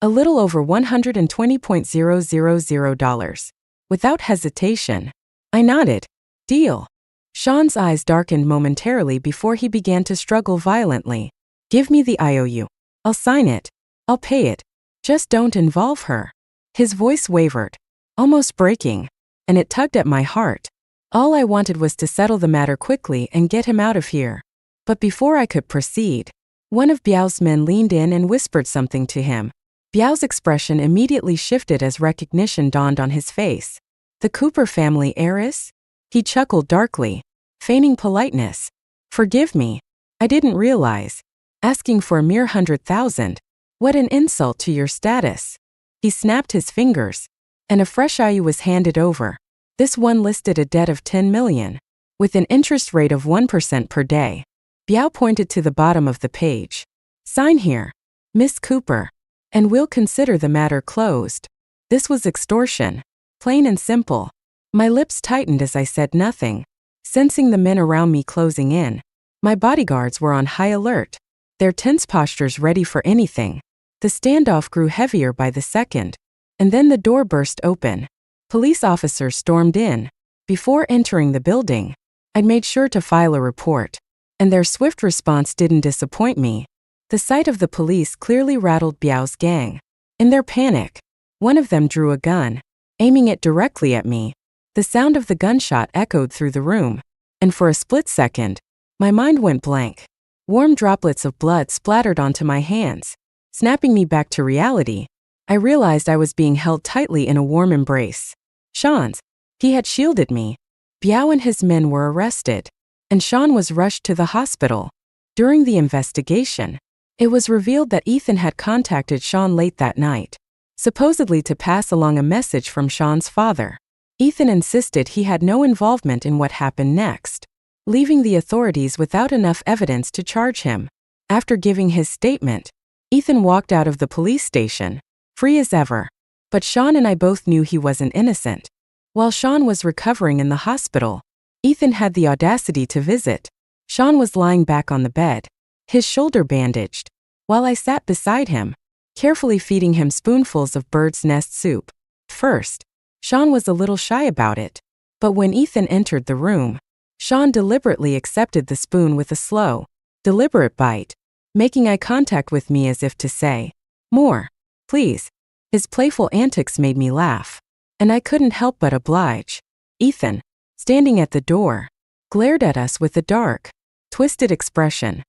A little over $120,000. Without hesitation, I nodded. Deal. Sean's eyes darkened momentarily before he began to struggle violently. Give me the IOU. I'll sign it. I'll pay it. Just don't involve her. His voice wavered, almost breaking, and it tugged at my heart. All I wanted was to settle the matter quickly and get him out of here. But before I could proceed, one of Biao's men leaned in and whispered something to him. Biao's expression immediately shifted as recognition dawned on his face. The Cooper family heiress? He chuckled darkly, feigning politeness. Forgive me. I didn't realize. Asking for a mere 100,000. What an insult to your status. He snapped his fingers, and a fresh IOU was handed over. This one listed a debt of 10 million, with an interest rate of 1% per day. Biao pointed to the bottom of the page. Sign here, Miss Cooper, and we'll consider the matter closed. This was extortion, plain and simple. My lips tightened as I said nothing, sensing the men around me closing in. My bodyguards were on high alert, their tense postures ready for anything. The standoff grew heavier by the second, and then the door burst open. Police officers stormed in. Before entering the building, I'd made sure to file a report. and their swift response didn't disappoint me. The sight of the police clearly rattled Biao's gang. In their panic, one of them drew a gun, aiming it directly at me. The sound of the gunshot echoed through the room, and for a split second, my mind went blank. Warm droplets of blood splattered onto my hands, snapping me back to reality. I realized I was being held tightly in a warm embrace. Sean's. He had shielded me. Biao and his men were arrested, and Sean was rushed to the hospital. During the investigation, it was revealed that Ethan had contacted Sean late that night, supposedly to pass along a message from Sean's father. Ethan insisted he had no involvement in what happened next, leaving the authorities without enough evidence to charge him. After giving his statement, Ethan walked out of the police station, free as ever. But Sean and I both knew he wasn't innocent. While Sean was recovering in the hospital, Ethan had the audacity to visit. Sean was lying back on the bed, his shoulder bandaged, while I sat beside him, carefully feeding him spoonfuls of bird's nest soup. First, Sean was a little shy about it, but when Ethan entered the room, Sean deliberately accepted the spoon with a slow, deliberate bite, making eye contact with me as if to say, "More, please." His playful antics made me laugh, and I couldn't help but oblige. Ethan, standing at the door, glared at us with a dark, twisted expression.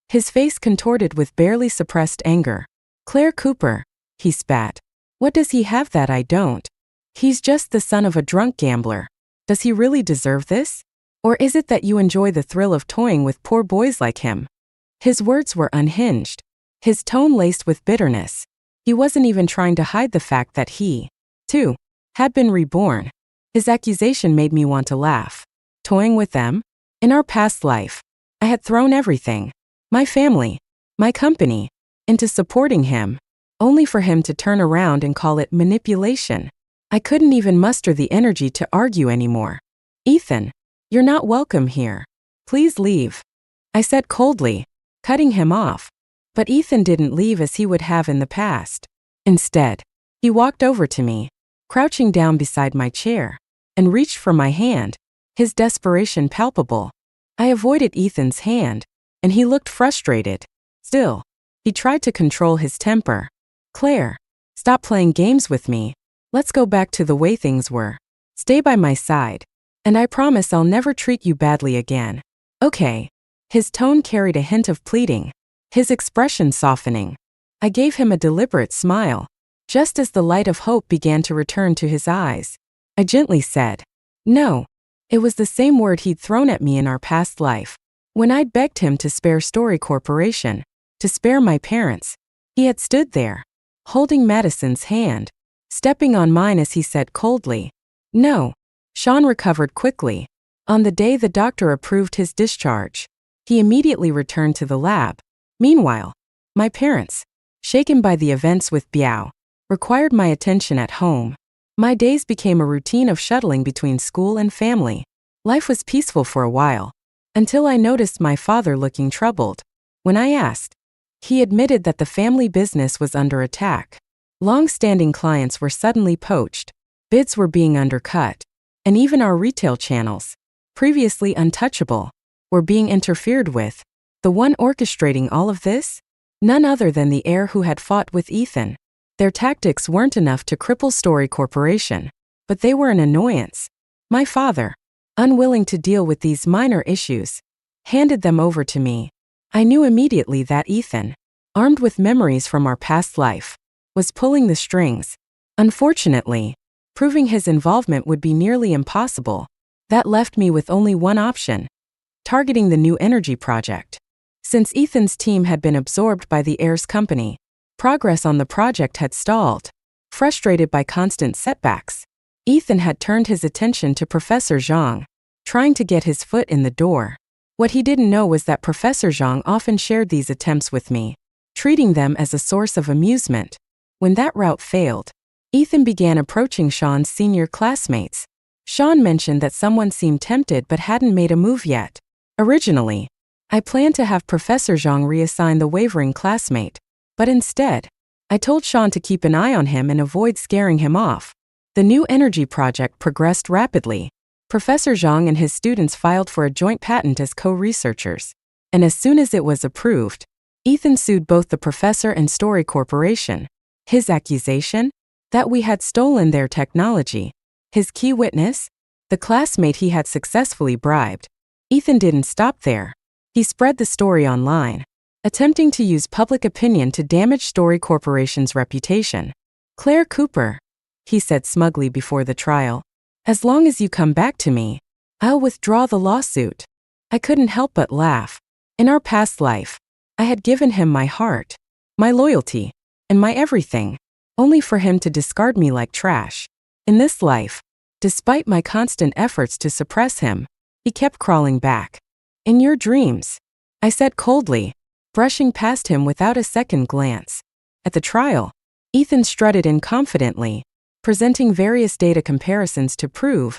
His face contorted with barely suppressed anger. "Claire Cooper," he spat. "What does he have that I don't? He's just the son of a drunk gambler. Does he really deserve this? Or is it that you enjoy the thrill of toying with poor boys like him?" His words were unhinged, his tone laced with bitterness. He wasn't even trying to hide the fact that he, too, had been reborn. His accusation made me want to laugh. Toying with them? In our past life, I had thrown everything, my family, my company, into supporting him, only for him to turn around and call it manipulation. I couldn't even muster the energy to argue anymore. "Ethan, you're not welcome here. Please leave," I said coldly, cutting him off. But Ethan didn't leave as he would have in the past. Instead, he walked over to me, crouching down beside my chair, and reached for my hand, his desperation palpable. I avoided Ethan's hand, and he looked frustrated. Still, he tried to control his temper. "Claire, stop playing games with me. Let's go back to the way things were. Stay by my side, and I promise I'll never treat you badly again. Okay?" His tone carried a hint of pleading, his expression softening. I gave him a deliberate smile, just as the light of hope began to return to his eyes. I gently said, "No." It was the same word he'd thrown at me in our past life, when I'd begged him to spare Story Corporation, to spare my parents. He had stood there, holding Madison's hand, stepping on mine as he said coldly, "No." Sean recovered quickly. On the day the doctor approved his discharge, he immediately returned to the lab. Meanwhile, my parents, shaken by the events with Biao, required my attention at home. My days became a routine of shuttling between school and family. Life was peaceful for a while, until I noticed my father looking troubled. When I asked, he admitted that the family business was under attack. Long-standing clients were suddenly poached, bids were being undercut, and even our retail channels, previously untouchable, were being interfered with. The one orchestrating all of this? None other than the heir who had fought with Ethan. Their tactics weren't enough to cripple Story Corporation, but they were an annoyance. My father, unwilling to deal with these minor issues, handed them over to me. I knew immediately that Ethan, armed with memories from our past life, was pulling the strings. Unfortunately, proving his involvement would be nearly impossible. That left me with only one option: targeting the new energy project. Since Ethan's team had been absorbed by the heir's company, progress on the project had stalled. Frustrated by constant setbacks, Ethan had turned his attention to Professor Zhang, trying to get his foot in the door. What he didn't know was that Professor Zhang often shared these attempts with me, treating them as a source of amusement. When that route failed, Ethan began approaching Sean's senior classmates. Sean mentioned that someone seemed tempted but hadn't made a move yet. Originally, I planned to have Professor Zhang reassign the wavering classmate, but instead, I told Sean to keep an eye on him and avoid scaring him off. The new energy project progressed rapidly. Professor Zhang and his students filed for a joint patent as co-researchers. and as soon as it was approved, Ethan sued both the professor and Story Corporation. His accusation? That we had stolen their technology. His key witness? The classmate he had successfully bribed. Ethan didn't stop there. He spread the story online, attempting to use public opinion to damage Story Corporation's reputation. "Claire Cooper," he said smugly before the trial, "as long as you come back to me, I'll withdraw the lawsuit." I couldn't help but laugh. In our past life, I had given him my heart, my loyalty, and my everything, only for him to discard me like trash. In this life, despite my constant efforts to suppress him, he kept crawling back. "In your dreams," I said coldly, brushing past him without a second glance. At the trial, Ethan strutted in confidently, presenting various data comparisons to prove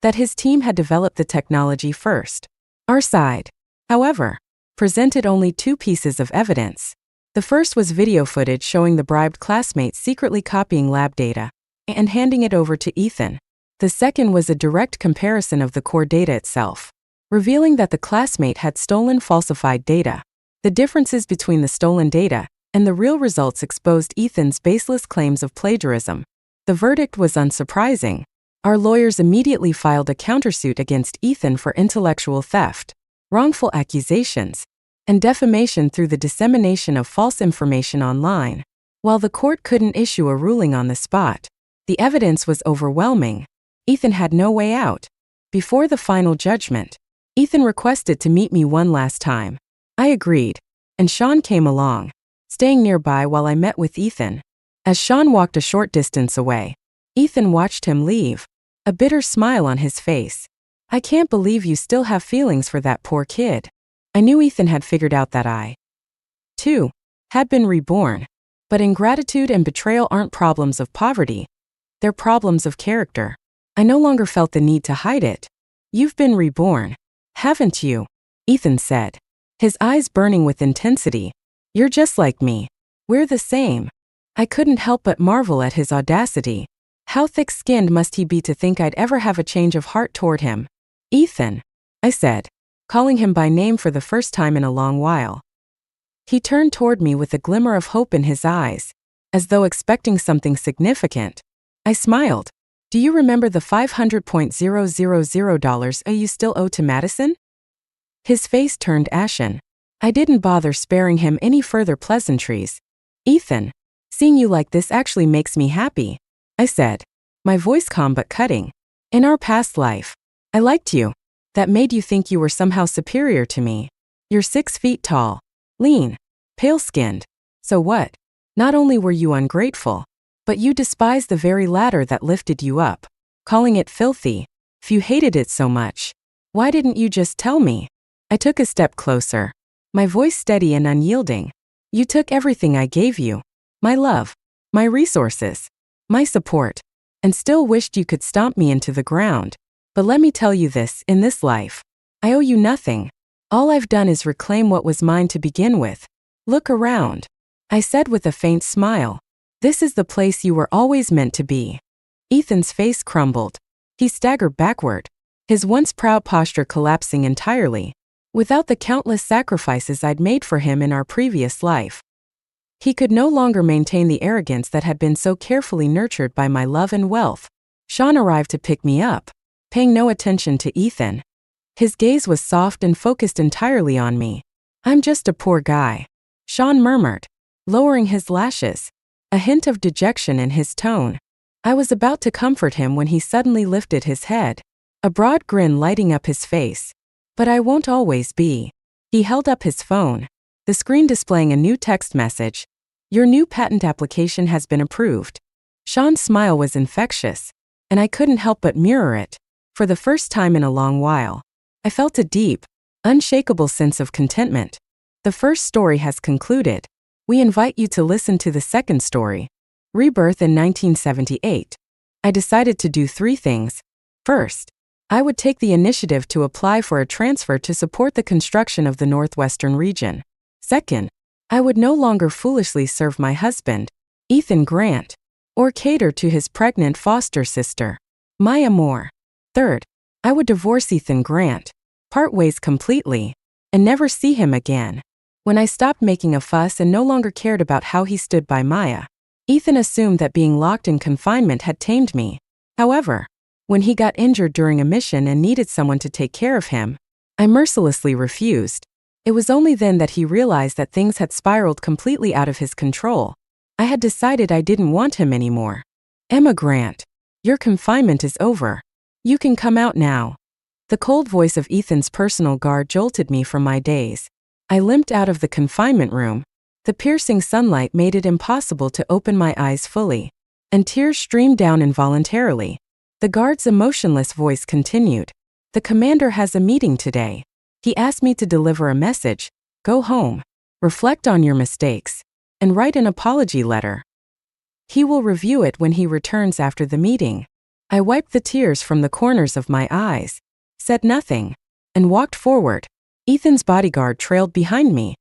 that his team had developed the technology first. Our side, however, presented only two pieces of evidence. The first was video footage showing the bribed classmate secretly copying lab data and handing it over to Ethan. The second was a direct comparison of the core data itself, revealing that the classmate had stolen falsified data. The differences between the stolen data and the real results exposed Ethan's baseless claims of plagiarism. The verdict was unsurprising. Our lawyers immediately filed a countersuit against Ethan for intellectual theft, wrongful accusations, and defamation through the dissemination of false information online. While the court couldn't issue a ruling on the spot, the evidence was overwhelming. Ethan had no way out. Before the final judgment, Ethan requested to meet me one last time. I agreed, and Sean came along, staying nearby while I met with Ethan. As Sean walked a short distance away, Ethan watched him leave, a bitter smile on his face. "I can't believe you still have feelings for that poor kid." I knew Ethan had figured out that I, too, had been reborn. But ingratitude and betrayal aren't problems of poverty. They're problems of character. I no longer felt the need to hide it. "You've been reborn, haven't you?" Ethan said, his eyes burning with intensity. "You're just like me. We're the same." I couldn't help but marvel at his audacity. How thick-skinned must he be to think I'd ever have a change of heart toward him? "Ethan," I said, calling him by name for the first time in a long while. He turned toward me with a glimmer of hope in his eyes, as though expecting something significant. I smiled. "Do you remember the $500,000 you still owe to Madison?" His face turned ashen. I didn't bother sparing him any further pleasantries. "Ethan, seeing you like this actually makes me happy," I said, my voice calm but cutting. "In our past life, I liked you. That made you think you were somehow superior to me. You're 6 feet tall, lean, pale-skinned. So what? Not only were you ungrateful, but you despised the very ladder that lifted you up, calling it filthy. If you hated it so much, why didn't you just tell me?" I took a step closer, my voice steady and unyielding. "You took everything I gave you, my love, my resources, my support, and still wished you could stomp me into the ground. But let me tell you this, in this life, I owe you nothing. All I've done is reclaim what was mine to begin with. Look around," I said with a faint smile. "This is the place you were always meant to be." Ethan's face crumbled. He staggered backward, his once proud posture collapsing entirely. Without the countless sacrifices I'd made for him in our previous life, he could no longer maintain the arrogance that had been so carefully nurtured by my love and wealth. Sean arrived to pick me up, paying no attention to Ethan. His gaze was soft and focused entirely on me. "I'm just a poor guy," Sean murmured, lowering his lashes, a hint of dejection in his tone. I was about to comfort him when he suddenly lifted his head, a broad grin lighting up his face. "But I won't always be." He held up his phone, the screen displaying a new text message. "Your new patent application has been approved." Sean's smile was infectious, and I couldn't help but mirror it. For the first time in a long while, I felt a deep, unshakable sense of contentment. The first story has concluded. We invite you to listen to the second story, Rebirth in 1978. I decided to do 3 things. First, I would take the initiative to apply for a transfer to support the construction of the Northwestern region. Second, I would no longer foolishly serve my husband, Ethan Grant, or cater to his pregnant foster sister, Maya Moore. Third, I would divorce Ethan Grant, part ways completely. and never see him again. When I stopped making a fuss and no longer cared about how he stood by Maya, Ethan assumed that being locked in confinement had tamed me. However, when he got injured during a mission and needed someone to take care of him, I mercilessly refused. It was only then that he realized that things had spiraled completely out of his control. I had decided I didn't want him anymore. Emma Grant, your confinement is over. You can come out now. The cold voice of Ethan's personal guard jolted me from my daze. I limped out of the confinement room. The piercing sunlight made it impossible to open my eyes fully, and tears streamed down involuntarily. The guard's emotionless voice continued. The commander has a meeting today. He asked me to deliver a message, go home, reflect on your mistakes, and write an apology letter. He will review it when he returns after the meeting. I wiped the tears from the corners of my eyes, said nothing, and walked forward. Ethan's bodyguard trailed behind me,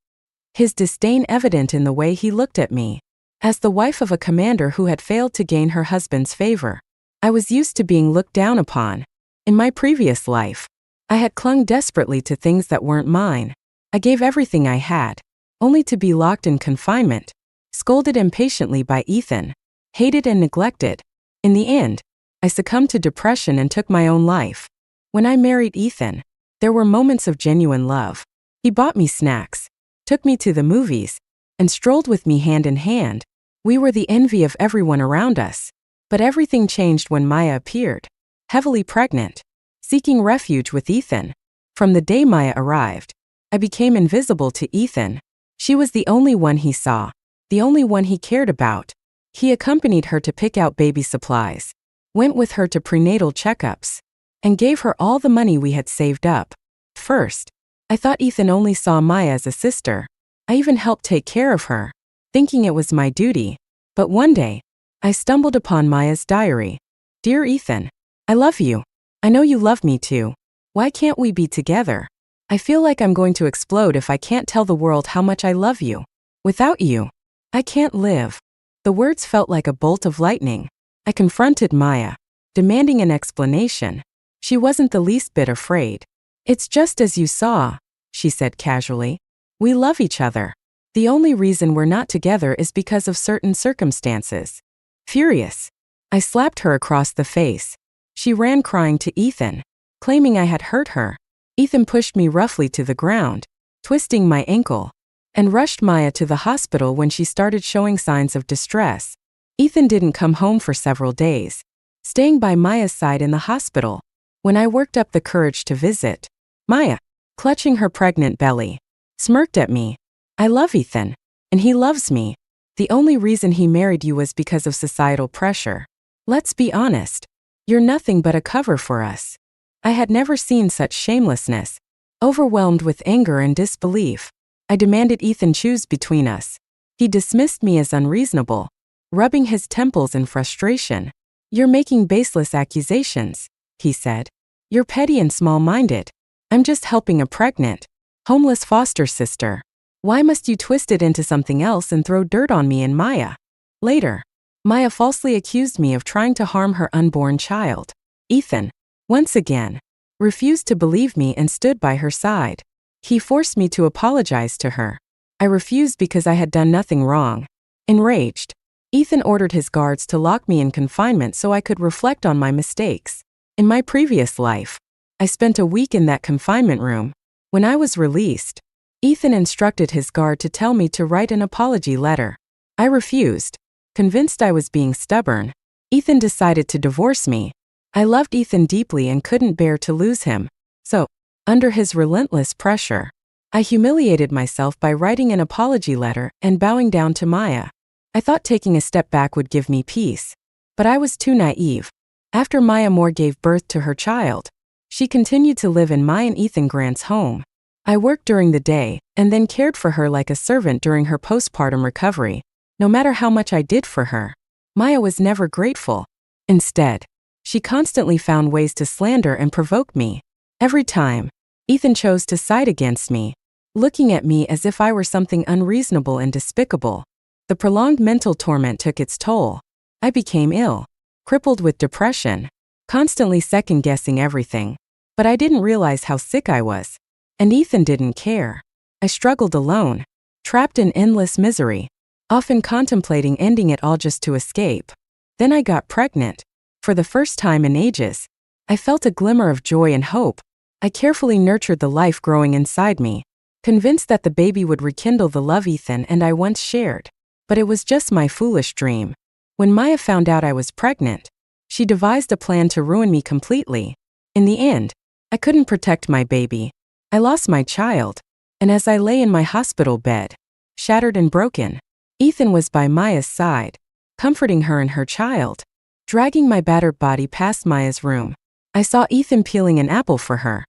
his disdain evident in the way he looked at me. As the wife of a commander who had failed to gain her husband's favor, I was used to being looked down upon. In my previous life, I had clung desperately to things that weren't mine. I gave everything I had, only to be locked in confinement, scolded impatiently by Ethan, hated and neglected. In the end, I succumbed to depression and took my own life. When I married Ethan, there were moments of genuine love. He bought me snacks, took me to the movies, and strolled with me hand in hand. We were the envy of everyone around us. But everything changed when Maya appeared, heavily pregnant, seeking refuge with Ethan. From the day Maya arrived, I became invisible to Ethan. She was the only one he saw, the only one he cared about. He accompanied her to pick out baby supplies, went with her to prenatal checkups, and gave her all the money we had saved up. First, I thought Ethan only saw Maya as a sister. I even helped take care of her, thinking it was my duty. But one day, I stumbled upon Maya's diary. Dear Ethan, I love you. I know you love me too. Why can't we be together? I feel like I'm going to explode if I can't tell the world how much I love you. Without you, I can't live. The words felt like a bolt of lightning. I confronted Maya, demanding an explanation. She wasn't the least bit afraid. It's just as you saw, she said casually. We love each other. The only reason we're not together is because of certain circumstances. Furious, I slapped her across the face. She ran crying to Ethan, claiming I had hurt her. Ethan pushed me roughly to the ground, twisting my ankle, and rushed Maya to the hospital when she started showing signs of distress. Ethan didn't come home for several days, staying by Maya's side in the hospital. When I worked up the courage to visit, Maya, clutching her pregnant belly, smirked at me. I love Ethan, and he loves me. The only reason he married you was because of societal pressure. Let's be honest. You're nothing but a cover for us. I had never seen such shamelessness. Overwhelmed with anger and disbelief, I demanded Ethan choose between us. He dismissed me as unreasonable, rubbing his temples in frustration. You're making baseless accusations, he said. You're petty and small-minded. I'm just helping a pregnant, homeless foster sister. Why must you twist it into something else and throw dirt on me and Maya? Later, Maya falsely accused me of trying to harm her unborn child. Ethan, once again, refused to believe me and stood by her side. He forced me to apologize to her. I refused because I had done nothing wrong. Enraged, Ethan ordered his guards to lock me in confinement so I could reflect on my mistakes. In my previous life, I spent a week in that confinement room. When I was released, Ethan instructed his guard to tell me to write an apology letter. I refused. Convinced I was being stubborn, Ethan decided to divorce me. I loved Ethan deeply and couldn't bear to lose him. So, under his relentless pressure, I humiliated myself by writing an apology letter and bowing down to Maya. I thought taking a step back would give me peace. But I was too naive. After Maya Moore gave birth to her child, she continued to live in my and Ethan Grant's home. I worked during the day and then cared for her like a servant during her postpartum recovery. No matter how much I did for her, Maya was never grateful. Instead, she constantly found ways to slander and provoke me. Every time, Ethan chose to side against me, looking at me as if I were something unreasonable and despicable. The prolonged mental torment took its toll. I became ill, crippled with depression, constantly second-guessing everything. But I didn't realize how sick I was. And Ethan didn't care. I struggled alone, trapped in endless misery, often contemplating ending it all just to escape. Then I got pregnant. For the first time in ages, I felt a glimmer of joy and hope. I carefully nurtured the life growing inside me, convinced that the baby would rekindle the love Ethan and I once shared. But it was just my foolish dream. When Maya found out I was pregnant, she devised a plan to ruin me completely. In the end, I couldn't protect my baby. I lost my child. And as I lay in my hospital bed, shattered and broken, Ethan was by Maya's side, comforting her and her child. Dragging my battered body past Maya's room, I saw Ethan peeling an apple for her.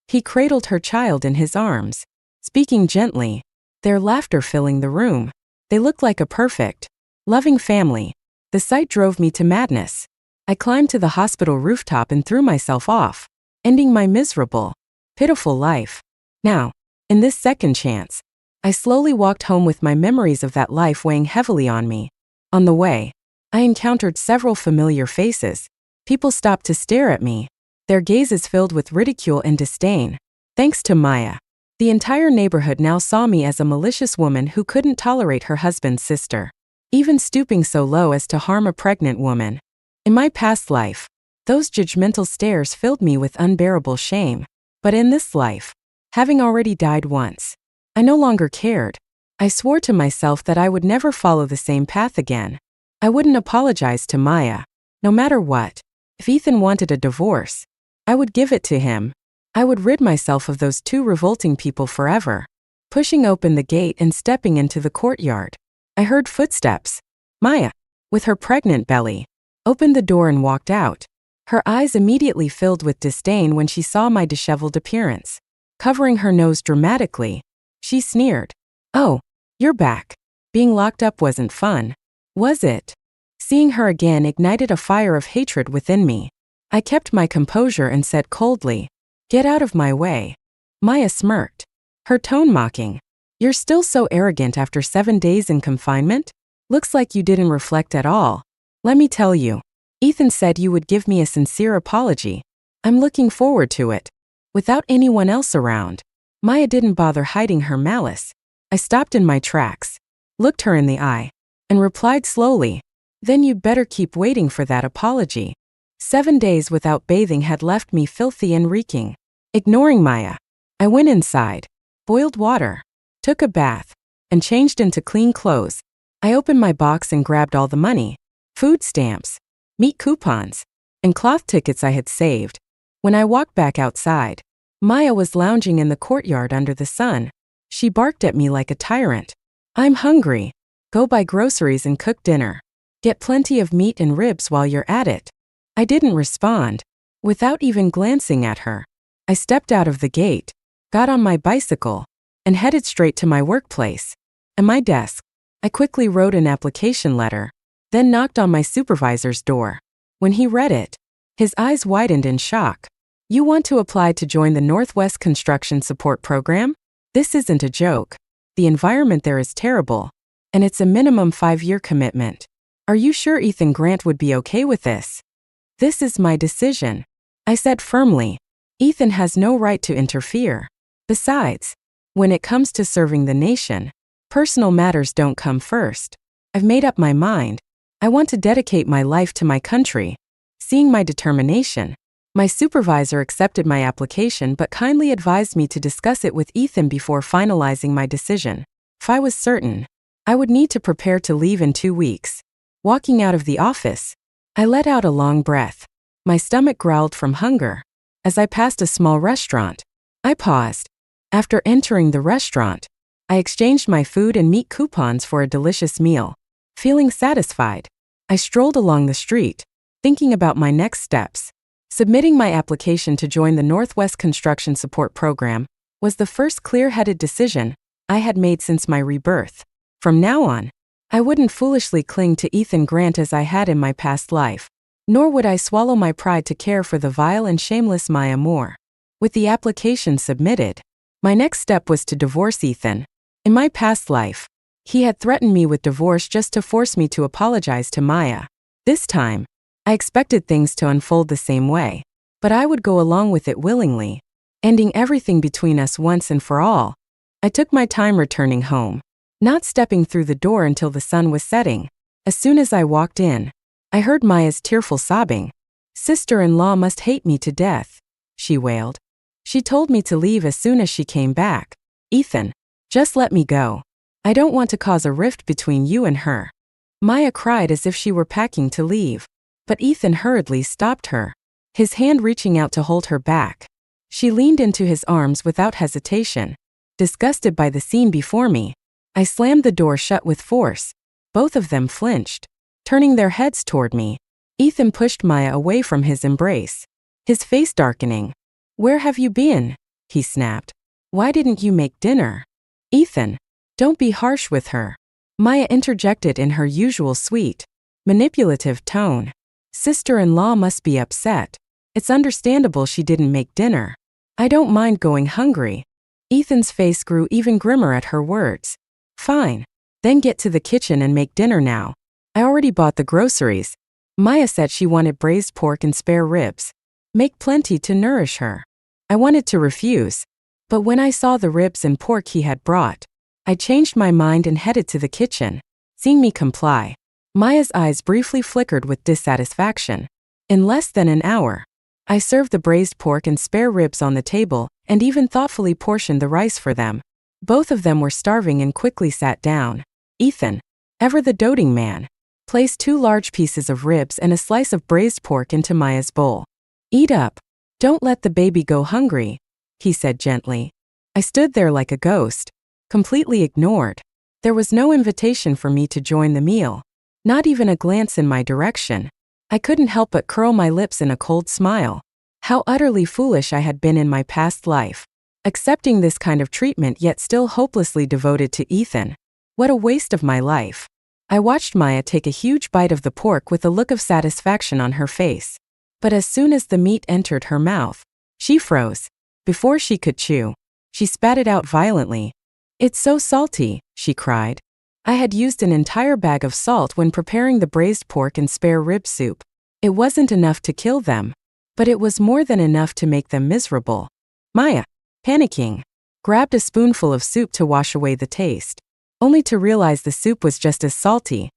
He cradled her child in his arms, speaking gently, their laughter filling the room. They looked like a perfect, loving family. The sight drove me to madness. I climbed to the hospital rooftop and threw myself off, ending my miserable, pitiful life. Now, in this second chance, I slowly walked home with my memories of that life weighing heavily on me. On the way, I encountered several familiar faces. People stopped to stare at me, their gazes filled with ridicule and disdain. Thanks to Maya, the entire neighborhood now saw me as a malicious woman who couldn't tolerate her husband's sister, even stooping so low as to harm a pregnant woman. In my past life, those judgmental stares filled me with unbearable shame. But in this life, having already died once, I no longer cared. I swore to myself that I would never follow the same path again. I wouldn't apologize to Maya, no matter what. If Ethan wanted a divorce, I would give it to him. I would rid myself of those two revolting people forever. Pushing open the gate and stepping into the courtyard, I heard footsteps. Maya, with her pregnant belly, opened the door and walked out. Her eyes immediately filled with disdain when she saw my disheveled appearance. Covering her nose dramatically, she sneered. "Oh, you're back. Being locked up wasn't fun, was it?" Seeing her again ignited a fire of hatred within me. I kept my composure and said coldly, "Get out of my way." Maya smirked, her tone mocking. "You're still so arrogant after 7 days in confinement? Looks like you didn't reflect at all. Let me tell you, Ethan said you would give me a sincere apology. I'm looking forward to it." Without anyone else around, Maya didn't bother hiding her malice. I stopped in my tracks, looked her in the eye, and replied slowly, "Then you'd better keep waiting for that apology." 7 days without bathing had left me filthy and reeking. Ignoring Maya, I went inside, boiled water, took a bath, and changed into clean clothes. I opened my box and grabbed all the money, food stamps, meat coupons, and cloth tickets I had saved. When I walked back outside, Maya was lounging in the courtyard under the sun. She barked at me like a tyrant. "I'm hungry. Go buy groceries and cook dinner. Get plenty of meat and ribs while you're at it." I didn't respond. Without even glancing at her, I stepped out of the gate, got on my bicycle, and headed straight to my workplace. At my desk, I quickly wrote an application letter, then knocked on my supervisor's door. When he read it, his eyes widened in shock. "You want to apply to join the Northwest Construction Support Program? This isn't a joke. The environment there is terrible, and it's a minimum 5-year commitment. Are you sure Ethan Grant would be okay with this?" "This is my decision," I said firmly. "Ethan has no right to interfere. Besides, when it comes to serving the nation, personal matters don't come first. I've made up my mind. I want to dedicate my life to my country." Seeing my determination, my supervisor accepted my application but kindly advised me to discuss it with Ethan before finalizing my decision. If I was certain, I would need to prepare to leave in 2 weeks. Walking out of the office, I let out a long breath. My stomach growled from hunger. As I passed a small restaurant, I paused. After entering the restaurant, I exchanged my food and meat coupons for a delicious meal. Feeling satisfied, I strolled along the street, thinking about my next steps. Submitting my application to join the Northwest Construction Support Program was the first clear-headed decision I had made since my rebirth. From now on, I wouldn't foolishly cling to Ethan Grant as I had in my past life, nor would I swallow my pride to care for the vile and shameless Maya Moore. With the application submitted, my next step was to divorce Ethan. In my past life, he had threatened me with divorce just to force me to apologize to Maya. This time, I expected things to unfold the same way, but I would go along with it willingly. ending everything between us once and for all. I took my time returning home, not stepping through the door until the sun was setting. As soon as I walked in, I heard Maya's tearful sobbing. "Sister-in-law must hate me to death," she wailed. "She told me to leave as soon as she came back. Ethan, just let me go. I don't want to cause a rift between you and her." Maya cried as if she were packing to leave, but Ethan hurriedly stopped her, his hand reaching out to hold her back. She leaned into his arms without hesitation. Disgusted by the scene before me, I slammed the door shut with force. Both of them flinched, turning their heads toward me. Ethan pushed Maya away from his embrace, his face darkening. "Where have you been?" he snapped. "Why didn't you make dinner?" "Ethan, don't be harsh with her," Maya interjected in her usual sweet, manipulative tone. "Sister-in-law must be upset. It's understandable she didn't make dinner. I don't mind going hungry." Ethan's face grew even grimmer at her words. "Fine. Then get to the kitchen and make dinner now. I already bought the groceries." Maya said she wanted braised pork and spare ribs. Make plenty to nourish her. I wanted to refuse, but when I saw the ribs and pork he had brought, I changed my mind and headed to the kitchen. Seeing me comply, Maya's eyes briefly flickered with dissatisfaction. In less than an hour, I served the braised pork and spare ribs on the table and even thoughtfully portioned the rice for them. Both of them were starving and quickly sat down. Ethan, ever the doting man, placed 2 large pieces of ribs and a slice of braised pork into Maya's bowl. "Eat up. Don't let the baby go hungry," he said gently. I stood there like a ghost, completely ignored. There was no invitation for me to join the meal, not even a glance in my direction. I couldn't help but curl my lips in a cold smile. How utterly foolish I had been in my past life, accepting this kind of treatment yet still hopelessly devoted to Ethan. What a waste of my life. I watched Maya take a huge bite of the pork with a look of satisfaction on her face. But as soon as the meat entered her mouth, she froze. Before she could chew, she spat it out violently. "It's so salty," she cried. I had used an entire bag of salt when preparing the braised pork and spare rib soup. It wasn't enough to kill them, but it was more than enough to make them miserable. Maya, panicking, grabbed a spoonful of soup to wash away the taste, only to realize the soup was just as salty.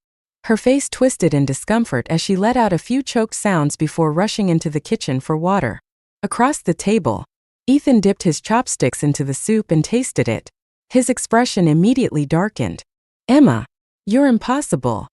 Her face twisted in discomfort as she let out a few choked sounds before rushing into the kitchen for water. Across the table, Ethan dipped his chopsticks into the soup and tasted it. His expression immediately darkened. "Emma, you're impossible,"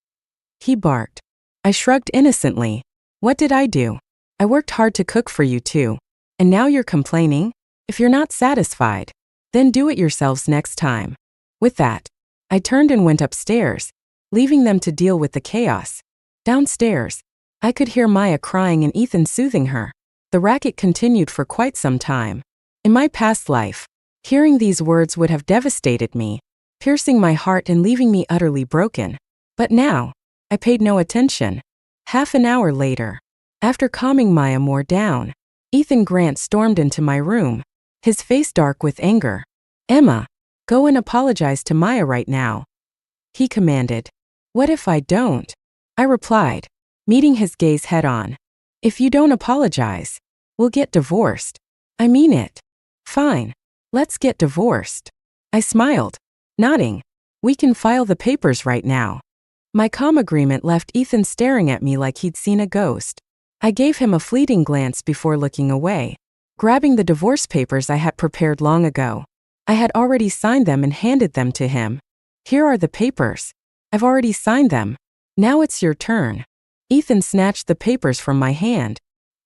he barked. I shrugged innocently. "What did I do? I worked hard to cook for you too. And now you're complaining? If you're not satisfied, then do it yourselves next time." With that, I turned and went upstairs, leaving them to deal with the chaos. Downstairs, I could hear Maya crying and Ethan soothing her. The racket continued for quite some time. In my past life, hearing these words would have devastated me, piercing my heart and leaving me utterly broken. But now, I paid no attention. Half an hour later, after calming Maya more down, Ethan Grant stormed into my room, his face dark with anger. "Emma, go and apologize to Maya right now," he commanded. "What if I don't?" I replied, meeting his gaze head-on. "If you don't apologize, we'll get divorced." "I mean it." "Fine. Let's get divorced." I smiled, nodding. "We can file the papers right now." My calm agreement left Ethan staring at me like he'd seen a ghost. I gave him a fleeting glance before looking away, grabbing the divorce papers I had prepared long ago. I had already signed them and handed them to him. "Here are the papers. I've already signed them. Now it's your turn." Ethan snatched the papers from my hand,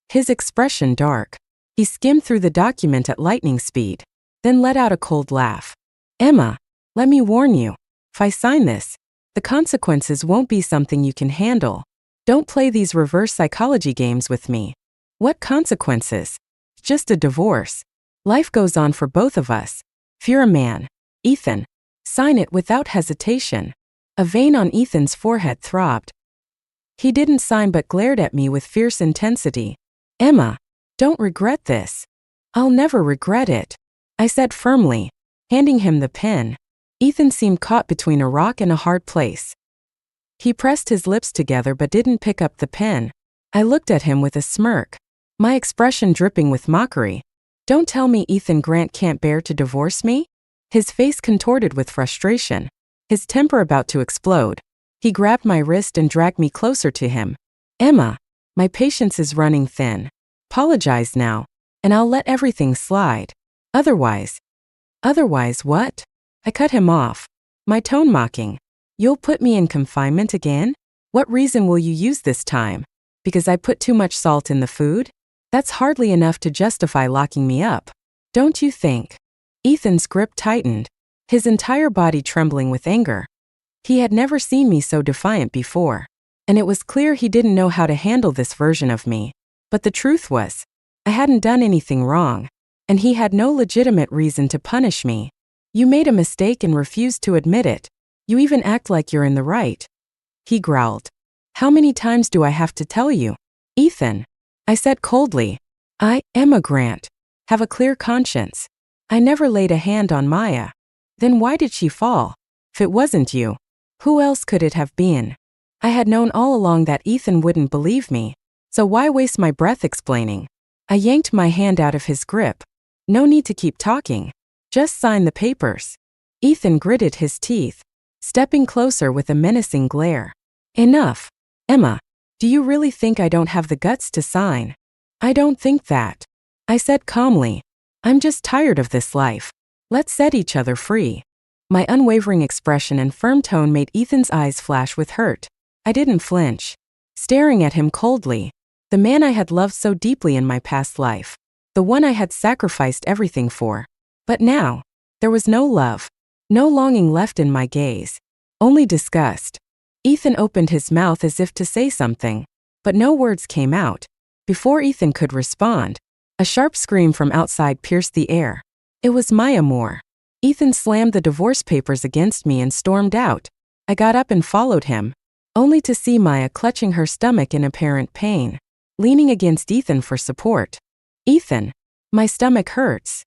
his expression dark. He skimmed through the document at lightning speed, then let out a cold laugh. "Emma, let me warn you. If I sign this, the consequences won't be something you can handle. Don't play these reverse psychology games with me." "What consequences?" "Just a divorce. Life goes on for both of us. If you're a man, Ethan, sign it without hesitation." A vein on Ethan's forehead throbbed. He didn't sign but glared at me with fierce intensity. "Emma, don't regret this." "I'll never regret it," I said firmly, handing him the pen. Ethan seemed caught between a rock and a hard place. He pressed his lips together but didn't pick up the pen. I looked at him with a smirk, my expression dripping with mockery. Don't tell me Ethan Grant can't bear to divorce me? His face contorted with frustration, his temper about to explode. He grabbed my wrist and dragged me closer to him. Emma, my patience is running thin. Apologize now, and I'll let everything slide. Otherwise what? I cut him off, my tone mocking. You'll put me in confinement again? What reason will you use this time? Because I put too much salt in the food? That's hardly enough to justify locking me up, don't you think? Ethan's grip tightened, his entire body trembling with anger. He had never seen me so defiant before, and it was clear he didn't know how to handle this version of me. But the truth was, I hadn't done anything wrong, and he had no legitimate reason to punish me. You made a mistake and refused to admit it. You even act like you're in the right. He growled. How many times do I have to tell you? Ethan, I said coldly. I, Emma Grant, have a clear conscience. I never laid a hand on Maya. Then why did she fall? If it wasn't you, who else could it have been? I had known all along that Ethan wouldn't believe me, so why waste my breath explaining? I yanked my hand out of his grip. No need to keep talking. Just sign the papers. Ethan gritted his teeth, stepping closer with a menacing glare. Enough. Emma, do you really think I don't have the guts to sign? I don't think that. I said calmly. I'm just tired of this life. Let's set each other free. My unwavering expression and firm tone made Ethan's eyes flash with hurt. I didn't flinch, staring at him coldly. The man I had loved so deeply in my past life. The one I had sacrificed everything for. But now, there was no love, no longing left in my gaze. Only disgust. Ethan opened his mouth as if to say something, but no words came out. Before Ethan could respond, a sharp scream from outside pierced the air. It was Maya Moore. Ethan slammed the divorce papers against me and stormed out. I got up and followed him, only to see Maya clutching her stomach in apparent pain, leaning against Ethan for support. Ethan, my stomach hurts,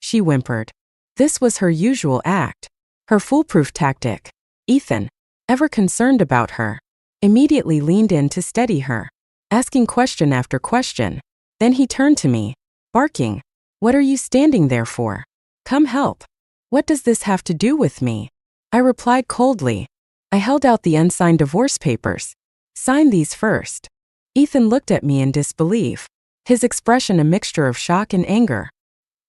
she whimpered. This was her usual act, her foolproof tactic. Ethan, ever concerned about her, immediately leaned in to steady her, asking question after question. Then he turned to me, barking, "What are you standing there for? Come help." What does this have to do with me? I replied coldly. I held out the unsigned divorce papers. Sign these first. Ethan looked at me in disbelief, his expression a mixture of shock and anger.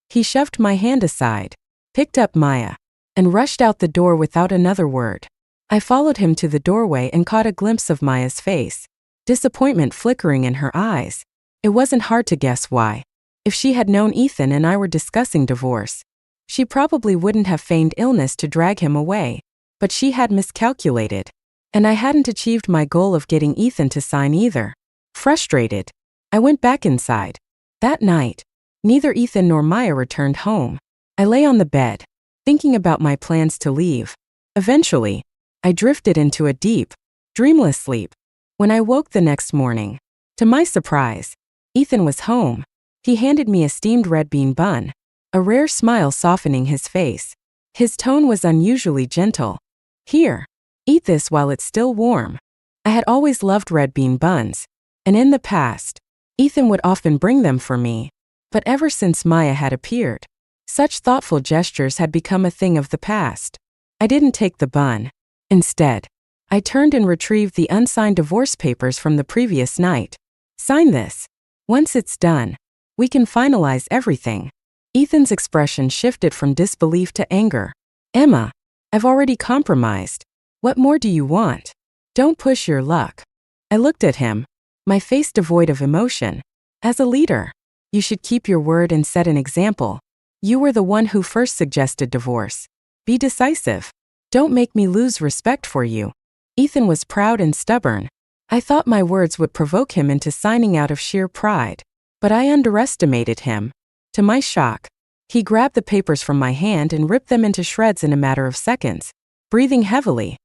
He shoved my hand aside, picked up Maya, and rushed out the door without another word. I followed him to the doorway and caught a glimpse of Maya's face, disappointment flickering in her eyes. It wasn't hard to guess why. If she had known Ethan and I were discussing divorce, she probably wouldn't have feigned illness to drag him away. But she had miscalculated, and I hadn't achieved my goal of getting Ethan to sign either. Frustrated, I went back inside. That night, neither Ethan nor Maya returned home. I lay on the bed, thinking about my plans to leave. Eventually, I drifted into a deep, dreamless sleep. When I woke the next morning, to my surprise, Ethan was home. He handed me a steamed red bean bun, a rare smile softening his face. His tone was unusually gentle. Here, eat this while it's still warm. I had always loved red bean buns, and in the past, Ethan would often bring them for me. But ever since Maya had appeared, such thoughtful gestures had become a thing of the past. I didn't take the bun. Instead, I turned and retrieved the unsigned divorce papers from the previous night. Sign this. Once it's done, we can finalize everything. Ethan's expression shifted from disbelief to anger. Emma, I've already compromised. What more do you want? Don't push your luck. I looked at him, my face devoid of emotion. As a leader, you should keep your word and set an example. You were the one who first suggested divorce. Be decisive. Don't make me lose respect for you. Ethan was proud and stubborn. I thought my words would provoke him into signing out of sheer pride, but I underestimated him. To my shock, he grabbed the papers from my hand and ripped them into shreds in a matter of seconds, breathing heavily.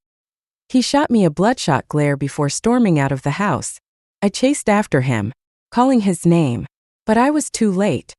He shot me a bloodshot glare before storming out of the house. I chased after him, calling his name, but I was too late.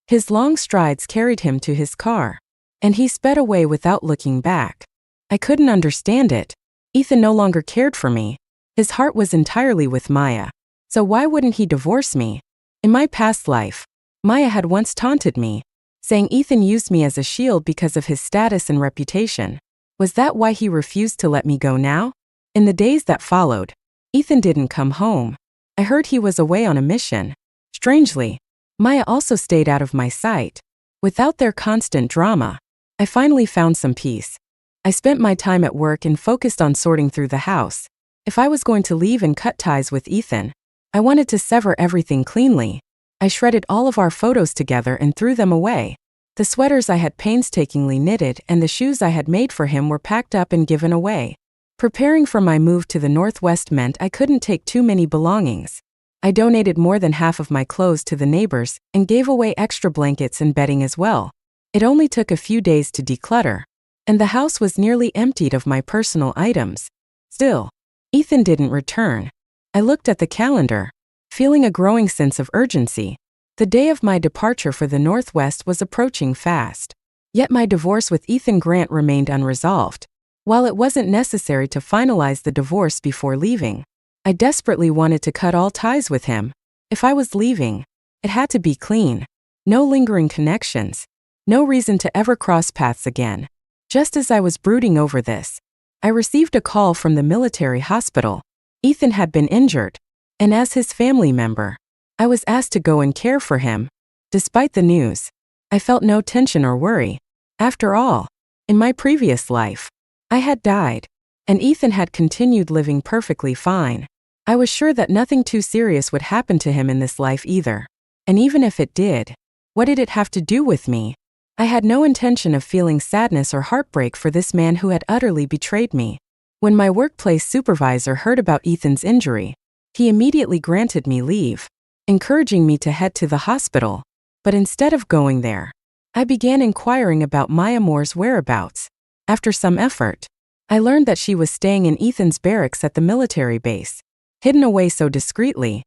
His long strides carried him to his car, and he sped away without looking back. I couldn't understand it. Ethan no longer cared for me. His heart was entirely with Maya. So why wouldn't he divorce me? In my past life, Maya had once taunted me, saying Ethan used me as a shield because of his status and reputation. Was that why he refused to let me go now? In the days that followed, Ethan didn't come home. I heard he was away on a mission. Strangely, Maya also stayed out of my sight. Without their constant drama, I finally found some peace. I spent my time at work and focused on sorting through the house. If I was going to leave and cut ties with Ethan, I wanted to sever everything cleanly. I shredded all of our photos together and threw them away. The sweaters I had painstakingly knitted and the shoes I had made for him were packed up and given away. Preparing for my move to the Northwest meant I couldn't take too many belongings. I donated more than half of my clothes to the neighbors and gave away extra blankets and bedding as well. It only took a few days to declutter, and the house was nearly emptied of my personal items. Still, Ethan didn't return. I looked at the calendar, feeling a growing sense of urgency. The day of my departure for the Northwest was approaching fast. Yet my divorce with Ethan Grant remained unresolved. While it wasn't necessary to finalize the divorce before leaving, I desperately wanted to cut all ties with him. If I was leaving, it had to be clean. No lingering connections. No reason to ever cross paths again. Just as I was brooding over this, I received a call from the military hospital. Ethan had been injured, and as his family member, I was asked to go and care for him. Despite the news, I felt no tension or worry. After all, in my previous life, I had died, and Ethan had continued living perfectly fine. I was sure that nothing too serious would happen to him in this life either. And even if it did, what did it have to do with me? I had no intention of feeling sadness or heartbreak for this man who had utterly betrayed me. When my workplace supervisor heard about Ethan's injury, he immediately granted me leave, encouraging me to head to the hospital. But instead of going there, I began inquiring about Maya Moore's whereabouts. After some effort, I learned that she was staying in Ethan's barracks at the military base, hidden away so discreetly.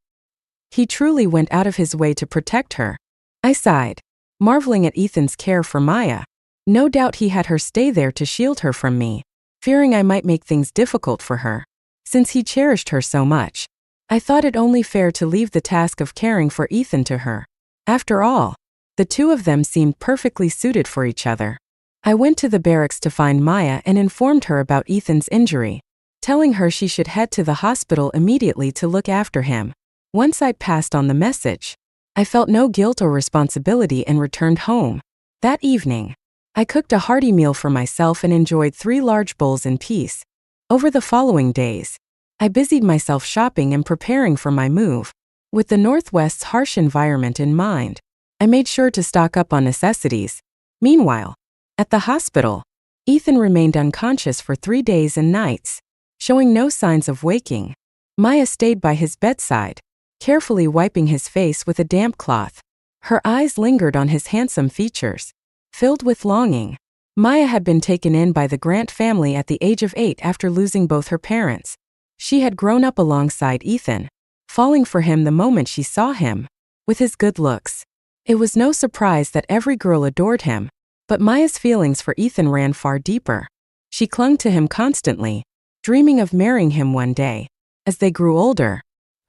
He truly went out of his way to protect her. I sighed, marveling at Ethan's care for Maya. No doubt he had her stay there to shield her from me, fearing I might make things difficult for her. Since he cherished her so much, I thought it only fair to leave the task of caring for Ethan to her. After all, the two of them seemed perfectly suited for each other. I went to the barracks to find Maya and informed her about Ethan's injury, telling her she should head to the hospital immediately to look after him. Once I'd passed on the message, I felt no guilt or responsibility and returned home. That evening, I cooked a hearty meal for myself and enjoyed 3 large bowls in peace. Over the following days, I busied myself shopping and preparing for my move. With the Northwest's harsh environment in mind, I made sure to stock up on necessities. Meanwhile, at the hospital, Ethan remained unconscious for 3 days and nights, showing no signs of waking. Maya stayed by his bedside, carefully wiping his face with a damp cloth. Her eyes lingered on his handsome features, filled with longing. Maya had been taken in by the Grant family at the age of 8 after losing both her parents. She had grown up alongside Ethan, falling for him the moment she saw him. With his good looks, it was no surprise that every girl adored him. But Maya's feelings for Ethan ran far deeper. She clung to him constantly, dreaming of marrying him one day. As they grew older,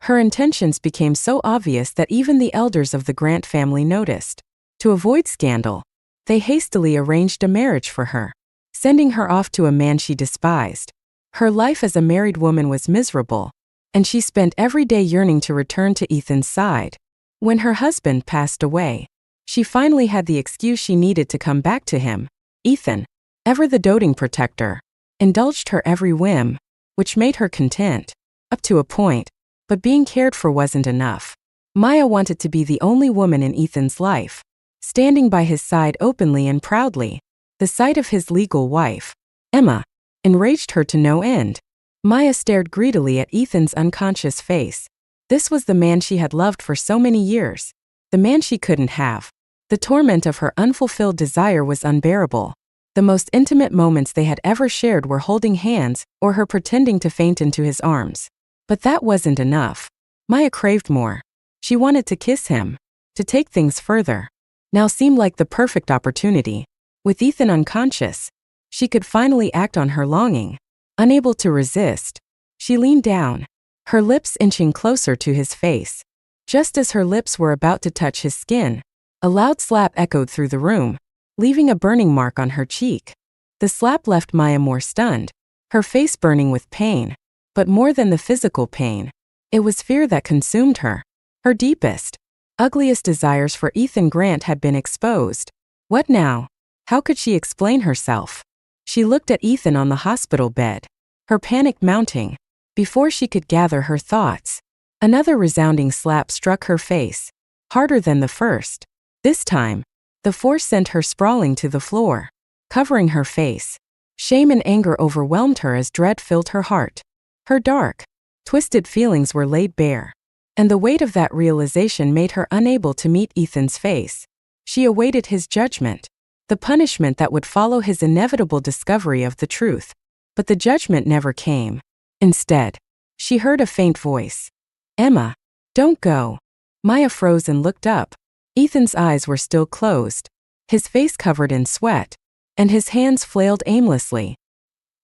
her intentions became so obvious that even the elders of the Grant family noticed. To avoid scandal, they hastily arranged a marriage for her, sending her off to a man she despised. Her life as a married woman was miserable, and she spent every day yearning to return to Ethan's side. When her husband passed away, she finally had the excuse she needed to come back to him. Ethan, ever the doting protector, indulged her every whim, which made her content, up to a point, but being cared for wasn't enough. Maya wanted to be the only woman in Ethan's life, standing by his side openly and proudly. The sight of his legal wife, Emma, enraged her to no end. Maya stared greedily at Ethan's unconscious face. This was the man she had loved for so many years, the man she couldn't have. The torment of her unfulfilled desire was unbearable. The most intimate moments they had ever shared were holding hands or her pretending to faint into his arms. But that wasn't enough. Maya craved more. She wanted to kiss him, to take things further. Now seemed like the perfect opportunity. With Ethan unconscious, she could finally act on her longing. Unable to resist, she leaned down, her lips inching closer to his face. Just as her lips were about to touch his skin, A loud slap echoed through the room, leaving a burning mark on her cheek. The slap left Maya more stunned, her face burning with pain. But more than the physical pain, it was fear that consumed her. Her deepest, ugliest desires for Ethan Grant had been exposed. What now? How could she explain herself? She looked at Ethan on the hospital bed, her panic mounting. Before she could gather her thoughts, another resounding slap struck her face, harder than the first. This time, the force sent her sprawling to the floor, covering her face. Shame and anger overwhelmed her as dread filled her heart. Her dark, twisted feelings were laid bare, and the weight of that realization made her unable to meet Ethan's face. She awaited his judgment, the punishment that would follow his inevitable discovery of the truth. But the judgment never came. Instead, she heard a faint voice. "Emma, don't go." Maya froze and looked up. Ethan's eyes were still closed, his face covered in sweat, and his hands flailed aimlessly.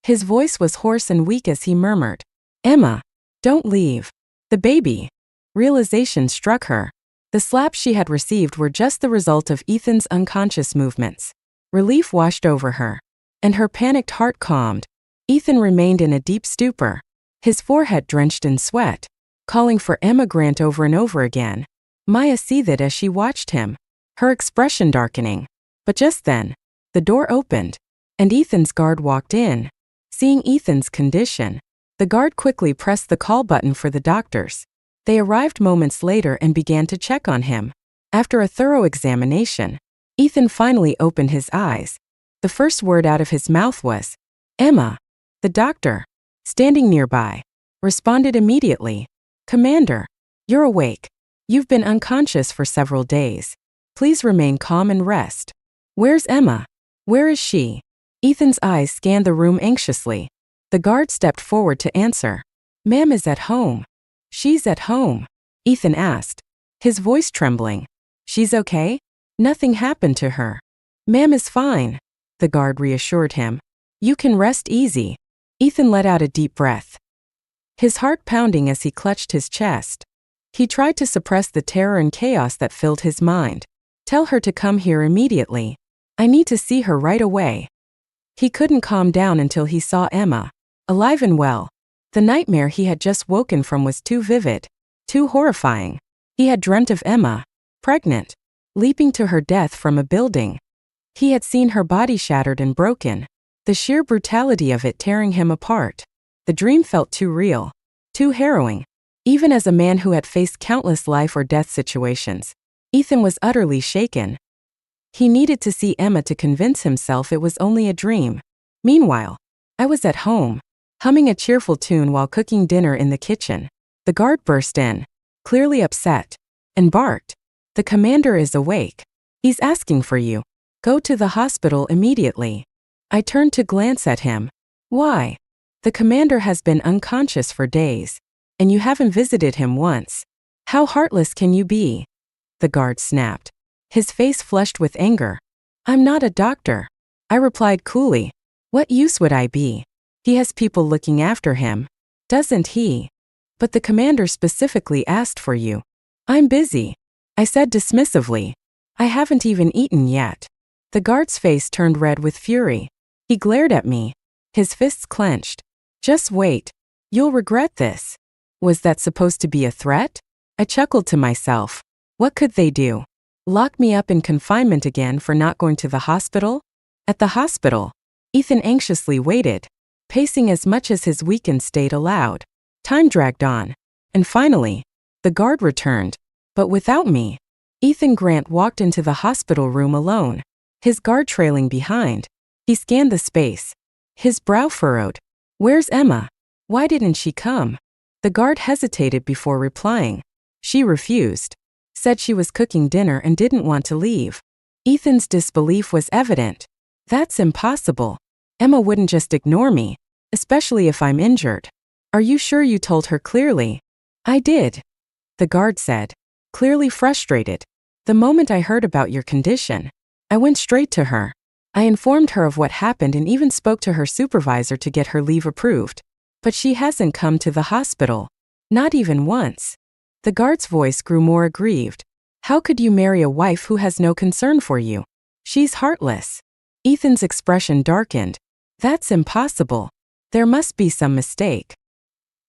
His voice was hoarse and weak as he murmured, "Emma, don't leave. The baby." Realization struck her. The slaps she had received were just the result of Ethan's unconscious movements. Relief washed over her, and her panicked heart calmed. Ethan remained in a deep stupor, his forehead drenched in sweat, calling for Emma Grant over and over again. Maya seethed as she watched him, her expression darkening. But just then, the door opened, and Ethan's guard walked in. Seeing Ethan's condition, the guard quickly pressed the call button for the doctors. They arrived moments later and began to check on him. After a thorough examination, Ethan finally opened his eyes. The first word out of his mouth was, "Emma." The doctor, standing nearby, responded immediately, "Commander, you're awake. You've been unconscious for several days. Please remain calm and rest." "Where's Emma? Where is she?" Ethan's eyes scanned the room anxiously. The guard stepped forward to answer. "Ma'am is at home." "She's at home?" Ethan asked, his voice trembling. "She's okay? Nothing happened to her?" "Ma'am is fine," the guard reassured him. "You can rest easy." Ethan let out a deep breath, his heart pounding as he clutched his chest. He tried to suppress the terror and chaos that filled his mind. "Tell her to come here immediately. I need to see her right away." He couldn't calm down until he saw Emma, alive and well. The nightmare he had just woken from was too vivid, too horrifying. He had dreamt of Emma, pregnant, leaping to her death from a building. He had seen her body shattered and broken, the sheer brutality of it tearing him apart. The dream felt too real, too harrowing. Even as a man who had faced countless life or death situations, Ethan was utterly shaken. He needed to see Emma to convince himself it was only a dream. Meanwhile, I was at home, humming a cheerful tune while cooking dinner in the kitchen. The guard burst in, clearly upset, and barked, "The commander is awake. He's asking for you. Go to the hospital immediately." I turned to glance at him. "Why?" "The commander has been unconscious for days, and you haven't visited him once. How heartless can you be?" The guard snapped, his face flushed with anger. "I'm not a doctor," I replied coolly. "What use would I be? He has people looking after him, doesn't he?" "But the commander specifically asked for you." "I'm busy," I said dismissively. "I haven't even eaten yet." The guard's face turned red with fury. He glared at me, his fists clenched. "Just wait. You'll regret this." Was that supposed to be a threat? I chuckled to myself. What could they do? Lock me up in confinement again for not going to the hospital? At the hospital, Ethan anxiously waited, pacing as much as his weakened state allowed. Time dragged on, and finally, the guard returned. But without me. Ethan Grant walked into the hospital room alone, his guard trailing behind. He scanned the space, his brow furrowed. "Where's Emma? Why didn't she come?" The guard hesitated before replying. "She refused. Said she was cooking dinner and didn't want to leave." Ethan's disbelief was evident. "That's impossible. Emma wouldn't just ignore me, especially if I'm injured." "Are you sure you told her clearly?" "I did," the guard said, clearly frustrated. "The moment I heard about your condition, I went straight to her. I informed her of what happened and even spoke to her supervisor to get her leave approved. But she hasn't come to the hospital. Not even once." The guard's voice grew more aggrieved. How could you marry a wife who has no concern for you? She's heartless. Ethan's expression darkened. That's impossible. There must be some mistake.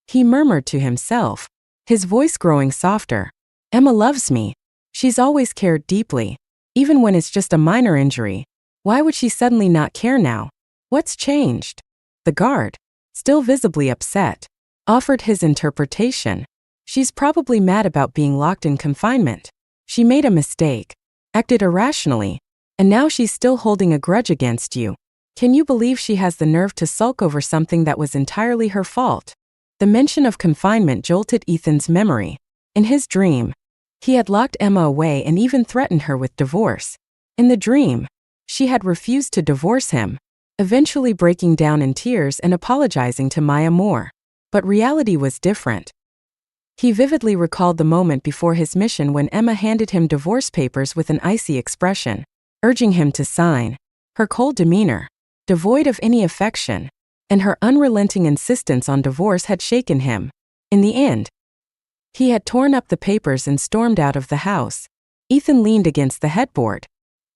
He murmured to himself, his voice growing softer. Emma loves me. She's always cared deeply, even when it's just a minor injury. Why would she suddenly not care now? What's changed? The guard, still visibly upset, offered his interpretation. She's probably mad about being locked in confinement. She made a mistake, acted irrationally, and now she's still holding a grudge against you. Can you believe she has the nerve to sulk over something that was entirely her fault? The mention of confinement jolted Ethan's memory. In his dream, he had locked Emma away and even threatened her with divorce. In the dream, she had refused to divorce him, eventually breaking down in tears and apologizing to Maya Moore. But reality was different. He vividly recalled the moment before his mission when Emma handed him divorce papers with an icy expression, urging him to sign. Her cold demeanor, devoid of any affection, and her unrelenting insistence on divorce had shaken him. In the end, he had torn up the papers and stormed out of the house. Ethan leaned against the headboard,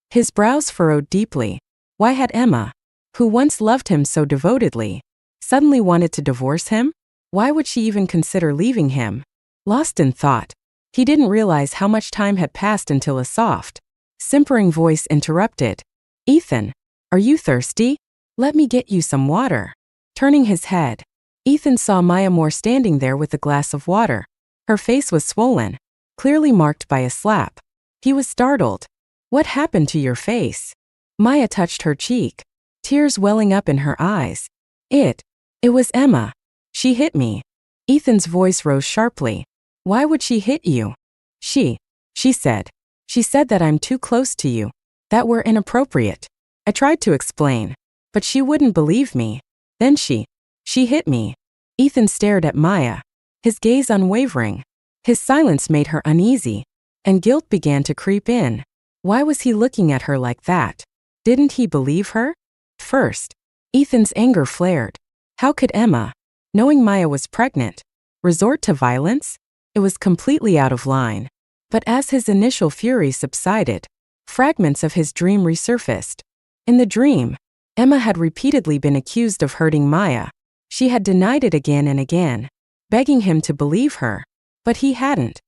his brows furrowed deeply. Why had Emma, who once loved him so devotedly, suddenly wanted to divorce him? Why would she even consider leaving him? Lost in thought, he didn't realize how much time had passed until a soft, simpering voice interrupted. Ethan, are you thirsty? Let me get you some water. Turning his head, Ethan saw Maya Moore standing there with a glass of water. Her face was swollen, clearly marked by a slap. He was startled. What happened to your face? Maya touched her cheek, tears welling up in her eyes. It was Emma. She hit me. Ethan's voice rose sharply. Why would she hit you? She said. She said that I'm too close to you, that we're inappropriate. I tried to explain, but she wouldn't believe me. Then she hit me. Ethan stared at Maya, his gaze unwavering. His silence made her uneasy, and guilt began to creep in. Why was he looking at her like that? Didn't he believe her? First, Ethan's anger flared. How could Emma, knowing Maya was pregnant, resort to violence? It was completely out of line. But as his initial fury subsided, fragments of his dream resurfaced. In the dream, Emma had repeatedly been accused of hurting Maya. She had denied it again and again, begging him to believe her. But he hadn't.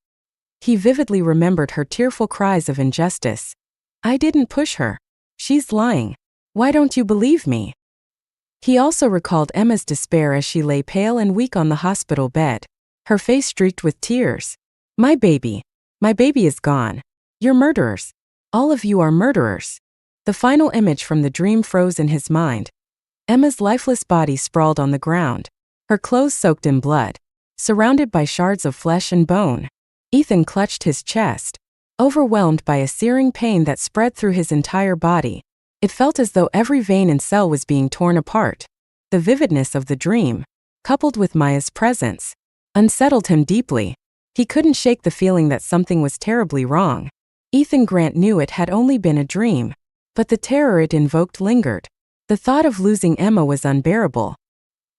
He vividly remembered her tearful cries of injustice. I didn't push her. She's lying. Why don't you believe me? He also recalled Emma's despair as she lay pale and weak on the hospital bed, her face streaked with tears. My baby is gone. You're murderers. All of you are murderers. The final image from the dream froze in his mind. Emma's lifeless body sprawled on the ground, her clothes soaked in blood, surrounded by shards of flesh and bone. Ethan clutched his chest, overwhelmed by a searing pain that spread through his entire body. It felt as though every vein and cell was being torn apart. The vividness of the dream, coupled with Maya's presence, unsettled him deeply. He couldn't shake the feeling that something was terribly wrong. Ethan Grant knew it had only been a dream, but the terror it invoked lingered. The thought of losing Emma was unbearable.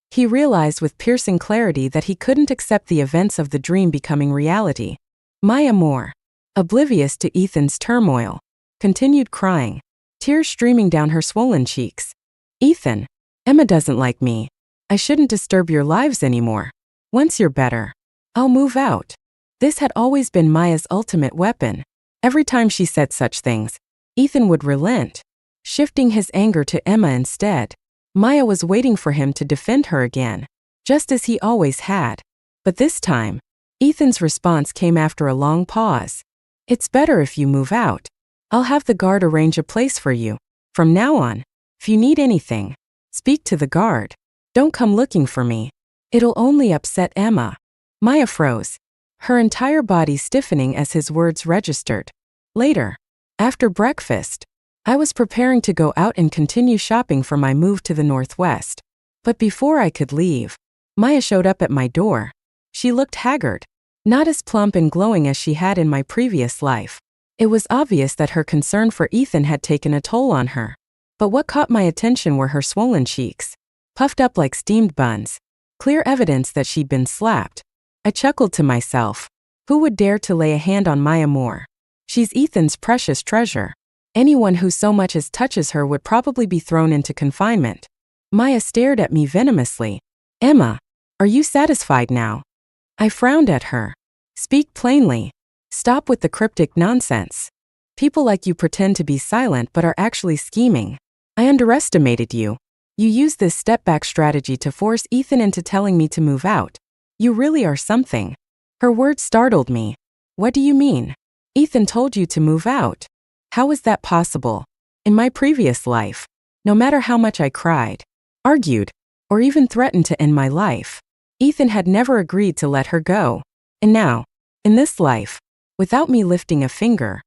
He realized with piercing clarity that he couldn't accept the events of the dream becoming reality. Maya Moore, oblivious to Ethan's turmoil, continued crying, tears streaming down her swollen cheeks. Ethan, Emma doesn't like me. I shouldn't disturb your lives anymore. Once you're better, I'll move out. This had always been Maya's ultimate weapon. Every time she said such things, Ethan would relent, shifting his anger to Emma instead. Maya was waiting for him to defend her again, just as he always had. But this time, Ethan's response came after a long pause. It's better if you move out. I'll have the guard arrange a place for you. From now on, if you need anything, speak to the guard. Don't come looking for me. It'll only upset Emma. Maya froze, her entire body stiffening as his words registered. Later, after breakfast, I was preparing to go out and continue shopping for my move to the Northwest. But before I could leave, Maya showed up at my door. She looked haggard, not as plump and glowing as she had in my previous life. It was obvious that her concern for Ethan had taken a toll on her. But what caught my attention were her swollen cheeks, puffed up like steamed buns, clear evidence that she'd been slapped. I chuckled to myself. Who would dare to lay a hand on Maya Moore? She's Ethan's precious treasure. Anyone who so much as touches her would probably be thrown into confinement. Maya stared at me venomously. Emma, are you satisfied now? I frowned at her. Speak plainly. Stop with the cryptic nonsense. People like you pretend to be silent but are actually scheming. I underestimated you. You used this step-back strategy to force Ethan into telling me to move out. You really are something. Her words startled me. What do you mean? Ethan told you to move out. How is that possible? In my previous life, no matter how much I cried, argued, or even threatened to end my life, Ethan had never agreed to let her go. And now, in this life, without me lifting a finger,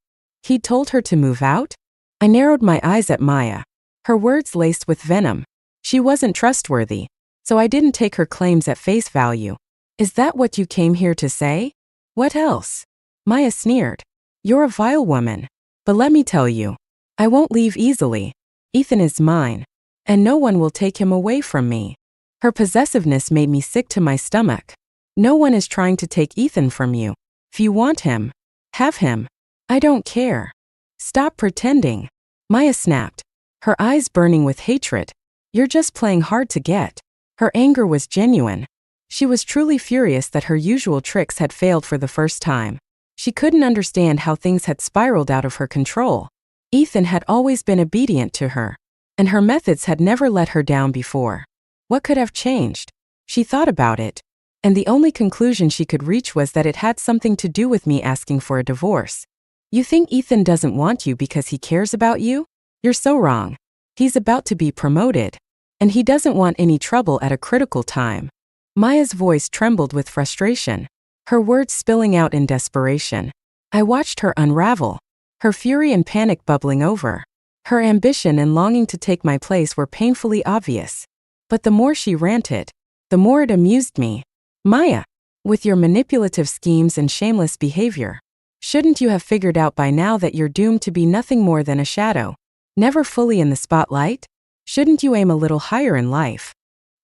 he'd told her to move out? I narrowed my eyes at Maya. Her words laced with venom. She wasn't trustworthy, so I didn't take her claims at face value. Is that what you came here to say? What else? Maya sneered. You're a vile woman. But let me tell you, I won't leave easily. Ethan is mine, and no one will take him away from me. Her possessiveness made me sick to my stomach. No one is trying to take Ethan from you. If you want him, have him. I don't care. Stop pretending. Maya snapped, her eyes burning with hatred. You're just playing hard to get. Her anger was genuine. She was truly furious that her usual tricks had failed for the first time. She couldn't understand how things had spiraled out of her control. Ethan had always been obedient to her, and her methods had never let her down before. What could have changed? She thought about it, and the only conclusion she could reach was that it had something to do with me asking for a divorce. You think Ethan doesn't want you because he cares about you? You're so wrong. He's about to be promoted, and he doesn't want any trouble at a critical time. Maya's voice trembled with frustration, her words spilling out in desperation. I watched her unravel, her fury and panic bubbling over. Her ambition and longing to take my place were painfully obvious. But the more she ranted, the more it amused me. Maya, with your manipulative schemes and shameless behavior, shouldn't you have figured out by now that you're doomed to be nothing more than a shadow, never fully in the spotlight? Shouldn't you aim a little higher in life?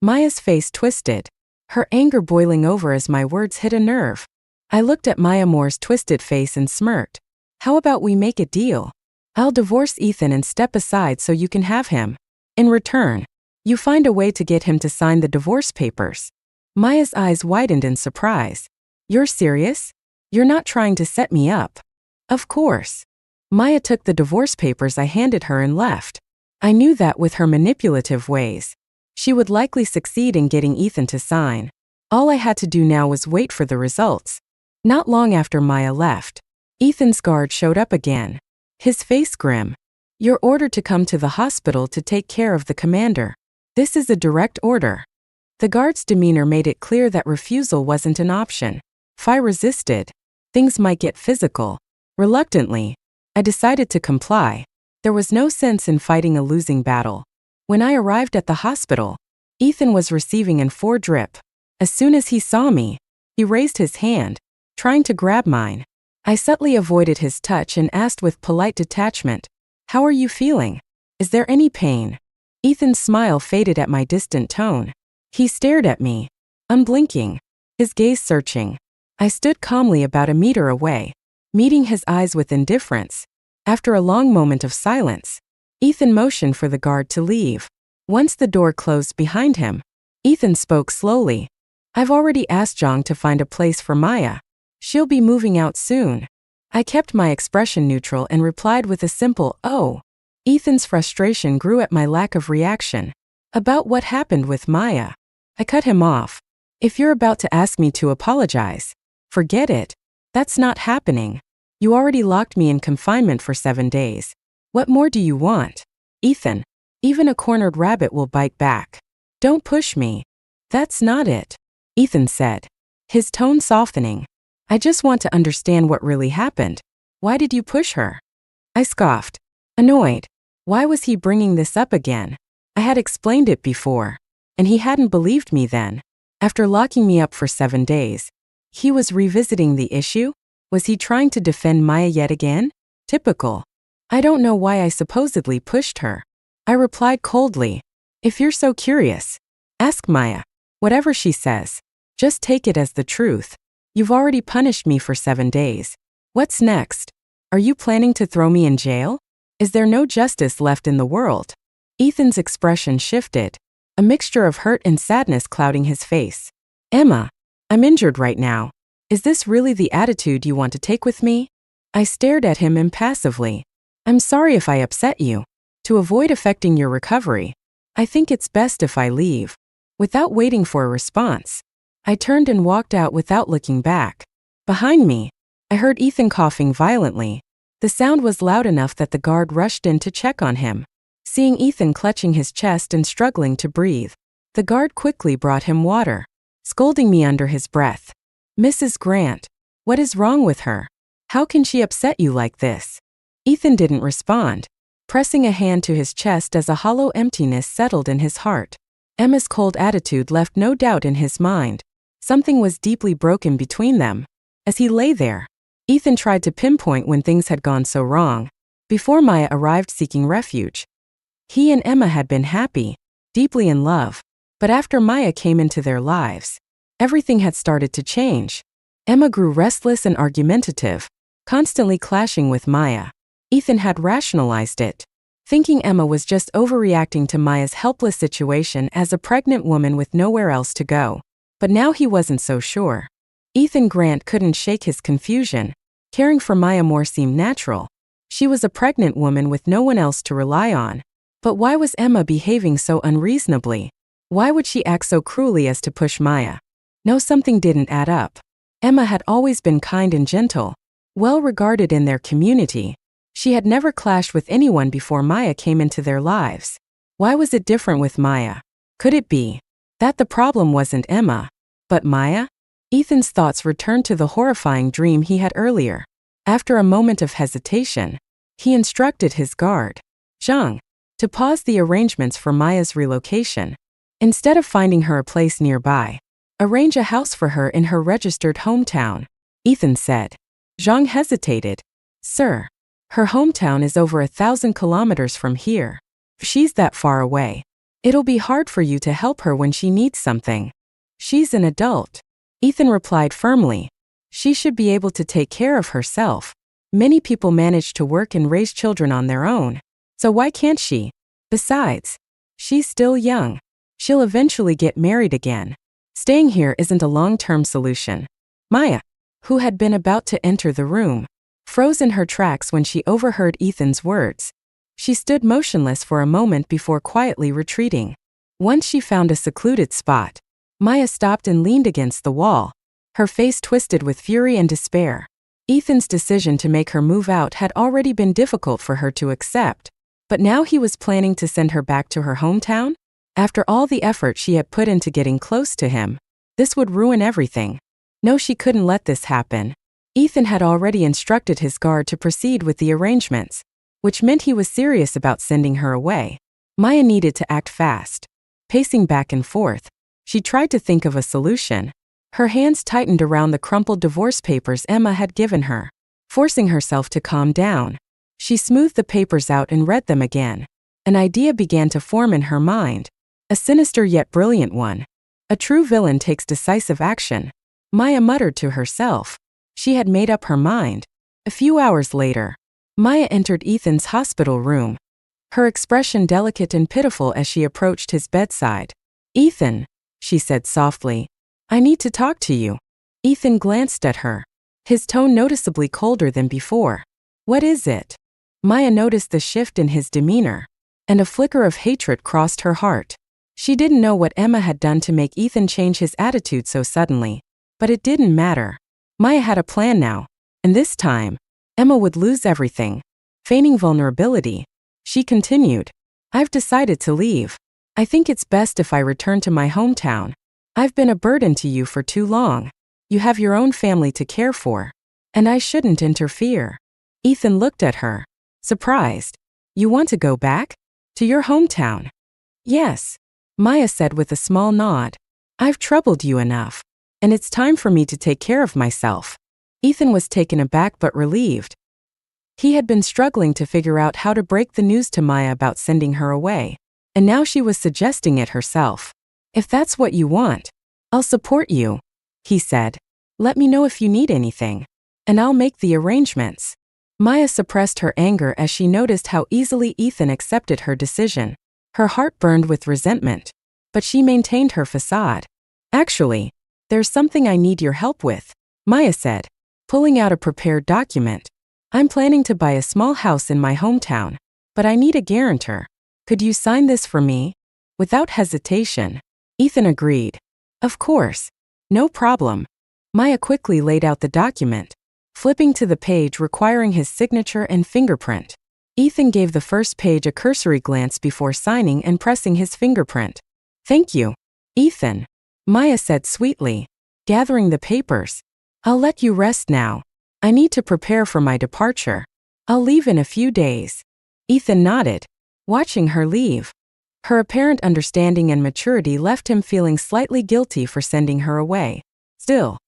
Maya's face twisted, her anger boiling over as my words hit a nerve. I looked at Maya Moore's twisted face and smirked. How about we make a deal? I'll divorce Ethan and step aside so you can have him. In return, you find a way to get him to sign the divorce papers. Maya's eyes widened in surprise. You're serious? You're not trying to set me up? Of course. Maya took the divorce papers I handed her and left. I knew that with her manipulative ways, she would likely succeed in getting Ethan to sign. All I had to do now was wait for the results. Not long after Maya left, Ethan's guard showed up again, his face grim. You're ordered to come to the hospital to take care of the commander. This is a direct order. The guard's demeanor made it clear that refusal wasn't an option. If I resisted, things might get physical. Reluctantly, I decided to comply. There was no sense in fighting a losing battle. When I arrived at the hospital, Ethan was receiving an 4 drip. As soon as he saw me, he raised his hand, trying to grab mine. I subtly avoided his touch and asked with polite detachment, "How are you feeling? Is there any pain?" Ethan's smile faded at my distant tone. He stared at me, unblinking, his gaze searching. I stood calmly about a meter away, meeting his eyes with indifference. After a long moment of silence, Ethan motioned for the guard to leave. Once the door closed behind him, Ethan spoke slowly. I've already asked Zhang to find a place for Maya. She'll be moving out soon. I kept my expression neutral and replied with a simple, "Oh." Ethan's frustration grew at my lack of reaction. About what happened with Maya, I cut him off. If you're about to ask me to apologize, forget it. That's not happening. You already locked me in confinement for 7 days. What more do you want? Ethan, even a cornered rabbit will bite back. Don't push me. That's not it, Ethan said, his tone softening. I just want to understand what really happened. Why did you push her? I scoffed, annoyed. Why was he bringing this up again? I had explained it before, and he hadn't believed me then. After locking me up for 7 days, he was revisiting the issue? Was he trying to defend Maya yet again? Typical. I don't know why I supposedly pushed her. I replied coldly. If you're so curious, ask Maya. Whatever she says, just take it as the truth. You've already punished me for 7 days. What's next? Are you planning to throw me in jail? Is there no justice left in the world? Ethan's expression shifted, a mixture of hurt and sadness clouding his face. Emma, I'm injured right now. Is this really the attitude you want to take with me? I stared at him impassively. I'm sorry if I upset you. To avoid affecting your recovery, I think it's best if I leave. Without waiting for a response, I turned and walked out without looking back. Behind me, I heard Ethan coughing violently. The sound was loud enough that the guard rushed in to check on him. Seeing Ethan clutching his chest and struggling to breathe, the guard quickly brought him water, scolding me under his breath. Mrs. Grant, what is wrong with her? How can she upset you like this? Ethan didn't respond, pressing a hand to his chest as a hollow emptiness settled in his heart. Emma's cold attitude left no doubt in his mind. Something was deeply broken between them. As he lay there, Ethan tried to pinpoint when things had gone so wrong. Before Maya arrived seeking refuge, he and Emma had been happy, deeply in love. But after Maya came into their lives, everything had started to change. Emma grew restless and argumentative, constantly clashing with Maya. Ethan had rationalized it, thinking Emma was just overreacting to Maya's helpless situation as a pregnant woman with nowhere else to go. But now he wasn't so sure. Ethan Grant couldn't shake his confusion. Caring for Maya more seemed natural. She was a pregnant woman with no one else to rely on. But why was Emma behaving so unreasonably? Why would she act so cruelly as to push Maya? No, something didn't add up. Emma had always been kind and gentle, well regarded in their community. She had never clashed with anyone before Maya came into their lives. Why was it different with Maya? Could it be that the problem wasn't Emma, but Maya? Ethan's thoughts returned to the horrifying dream he had earlier. After a moment of hesitation, he instructed his guard, Zhang, to pause the arrangements for Maya's relocation. Instead of finding her a place nearby, arrange a house for her in her registered hometown, Ethan said. Zhang hesitated. Sir, her hometown is over 1,000 kilometers from here. If she's that far away, it'll be hard for you to help her when she needs something. She's an adult, Ethan replied firmly. She should be able to take care of herself. Many people manage to work and raise children on their own. So why can't she? Besides, she's still young. She'll eventually get married again. Staying here isn't a long-term solution. Maya, who had been about to enter the room, froze in her tracks when she overheard Ethan's words. She stood motionless for a moment before quietly retreating. Once she found a secluded spot, Maya stopped and leaned against the wall, her face twisted with fury and despair. Ethan's decision to make her move out had already been difficult for her to accept, but now he was planning to send her back to her hometown? After all the effort she had put into getting close to him, this would ruin everything. No, she couldn't let this happen. Ethan had already instructed his guard to proceed with the arrangements, which meant he was serious about sending her away. Maya needed to act fast. Pacing back and forth, she tried to think of a solution. Her hands tightened around the crumpled divorce papers Emma had given her. Forcing herself to calm down, she smoothed the papers out and read them again. An idea began to form in her mind, a sinister yet brilliant one. A true villain takes decisive action, Maya muttered to herself. She had made up her mind. A few hours later, Maya entered Ethan's hospital room, her expression delicate and pitiful as she approached his bedside. Ethan, she said softly, I need to talk to you. Ethan glanced at her, his tone noticeably colder than before. What is it? Maya noticed the shift in his demeanor, and a flicker of hatred crossed her heart. She didn't know what Emma had done to make Ethan change his attitude so suddenly, but it didn't matter. Maya had a plan now, and this time, Emma would lose everything. Feigning vulnerability, she continued, I've decided to leave. I think it's best if I return to my hometown. I've been a burden to you for too long. You have your own family to care for, and I shouldn't interfere. Ethan looked at her, surprised. You want to go back? To your hometown? Yes, Maya said with a small nod. I've troubled you enough, and it's time for me to take care of myself. Ethan was taken aback but relieved. He had been struggling to figure out how to break the news to Maya about sending her away, and now she was suggesting it herself. If that's what you want, I'll support you, he said. Let me know if you need anything, and I'll make the arrangements. Maya suppressed her anger as she noticed how easily Ethan accepted her decision. Her heart burned with resentment, but she maintained her facade. Actually, there's something I need your help with, Maya said, pulling out a prepared document. I'm planning to buy a small house in my hometown, but I need a guarantor. Could you sign this for me? Without hesitation, Ethan agreed. Of course. No problem. Maya quickly laid out the document, flipping to the page requiring his signature and fingerprint. Ethan gave the first page a cursory glance before signing and pressing his fingerprint. Thank you, Ethan, Maya said sweetly, gathering the papers. I'll let you rest now. I need to prepare for my departure. I'll leave in a few days. Ethan nodded, watching her leave. Her apparent understanding and maturity left him feeling slightly guilty for sending her away. Still,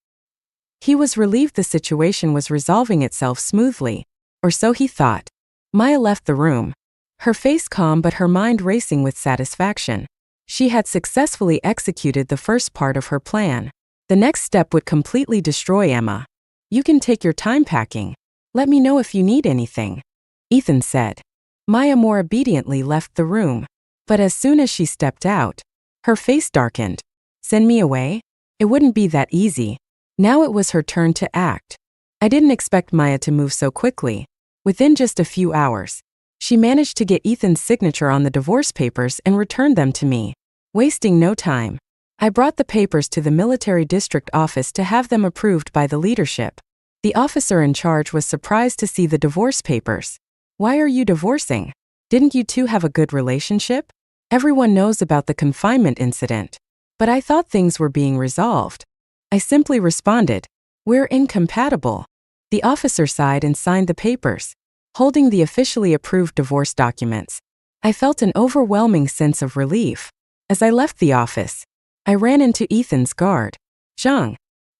he was relieved the situation was resolving itself smoothly, or so he thought. Maya left the room, her face calm but her mind racing with satisfaction. She had successfully executed the first part of her plan. The next step would completely destroy Emma. You can take your time packing. Let me know if you need anything, Ethan said. Maya more obediently left the room, but as soon as she stepped out, her face darkened. Send me away? It wouldn't be that easy. Now it was her turn to act. I didn't expect Maya to move so quickly. Within just a few hours, she managed to get Ethan's signature on the divorce papers and returned them to me. Wasting no time, I brought the papers to the military district office to have them approved by the leadership. The officer in charge was surprised to see the divorce papers. Why are you divorcing? Didn't you two have a good relationship? Everyone knows about the confinement incident. But I thought things were being resolved. I simply responded, we're incompatible. The officer sighed and signed the papers, holding the officially approved divorce documents. I felt an overwhelming sense of relief. As I left the office, I ran into Ethan's guard, Zhang.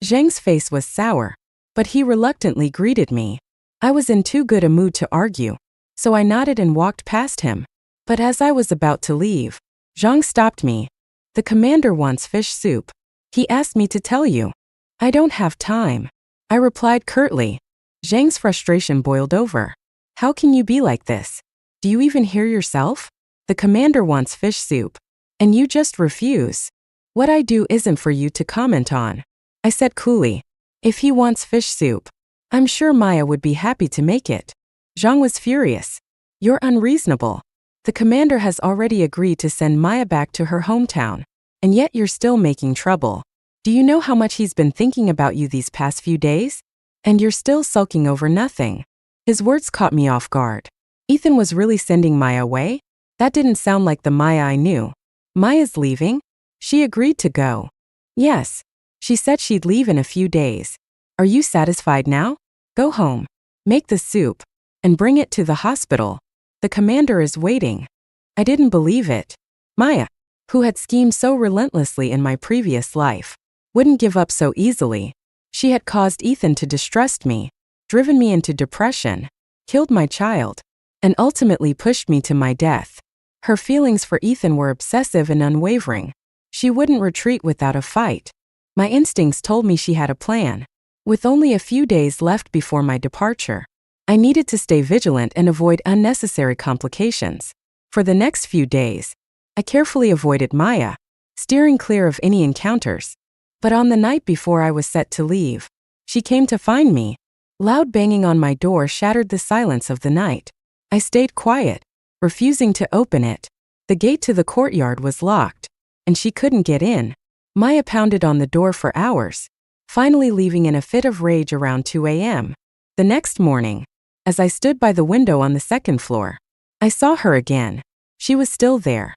Zhang's face was sour, but he reluctantly greeted me. I was in too good a mood to argue, so I nodded and walked past him. But as I was about to leave, Zhang stopped me. The commander wants fish soup. He asked me to tell you. I don't have time, I replied curtly. Zhang's frustration boiled over. How can you be like this? Do you even hear yourself? The commander wants fish soup, and you just refuse. What I do isn't for you to comment on, I said coolly. If he wants fish soup, I'm sure Maya would be happy to make it. Zhang was furious. You're unreasonable. The commander has already agreed to send Maya back to her hometown, and yet you're still making trouble. Do you know how much he's been thinking about you these past few days? And you're still sulking over nothing. His words caught me off guard. Ethan was really sending Maya away? That didn't sound like the Maya I knew. Maya's leaving? She agreed to go. Yes. She said she'd leave in a few days. Are you satisfied now? Go home. Make the soup. And bring it to the hospital. The commander is waiting. I didn't believe it. Maya, who had schemed so relentlessly in my previous life, wouldn't give up so easily. She had caused Ethan to distrust me, driven me into depression, killed my child, and ultimately pushed me to my death. Her feelings for Ethan were obsessive and unwavering. She wouldn't retreat without a fight. My instincts told me she had a plan. With only a few days left before my departure, I needed to stay vigilant and avoid unnecessary complications. For the next few days, I carefully avoided Maya, steering clear of any encounters. But on the night before I was set to leave, she came to find me. Loud banging on my door shattered the silence of the night. I stayed quiet, refusing to open it. The gate to the courtyard was locked, and she couldn't get in. Maya pounded on the door for hours, finally leaving in a fit of rage around 2 a.m. The next morning, as I stood by the window on the second floor, I saw her again. She was still there,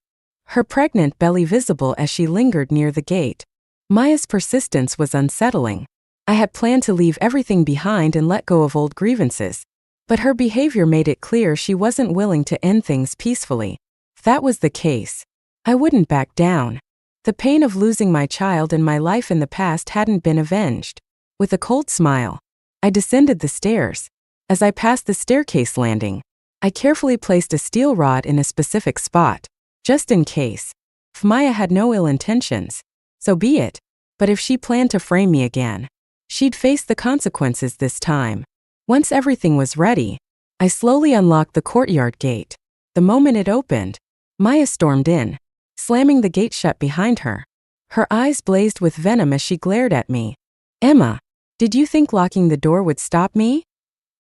her pregnant belly visible as she lingered near the gate. Maya's persistence was unsettling. I had planned to leave everything behind and let go of old grievances, but her behavior made it clear she wasn't willing to end things peacefully. If that was the case, I wouldn't back down. The pain of losing my child and my life in the past hadn't been avenged. With a cold smile, I descended the stairs. As I passed the staircase landing, I carefully placed a steel rod in a specific spot, just in case. If Maya had no ill intentions, so be it. But if she planned to frame me again, she'd face the consequences this time. Once everything was ready, I slowly unlocked the courtyard gate. The moment it opened, Maya stormed in, slamming the gate shut behind her. Her eyes blazed with venom as she glared at me. "Emma, did you think locking the door would stop me?"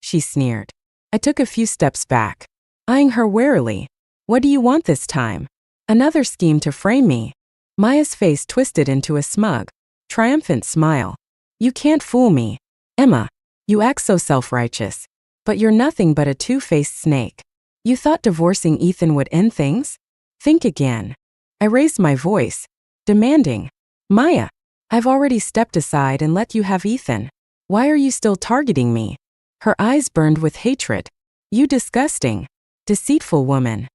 she sneered. I took a few steps back, eyeing her warily. "What do you want this time? Another scheme to frame me?" Maya's face twisted into a smug, triumphant smile. "You can't fool me. Emma, you act so self-righteous, but you're nothing but a two-faced snake. You thought divorcing Ethan would end things? Think again." I raised my voice, demanding, "Maya, I've already stepped aside and let you have Ethan. Why are you still targeting me?" Her eyes burned with hatred. "You disgusting, deceitful woman."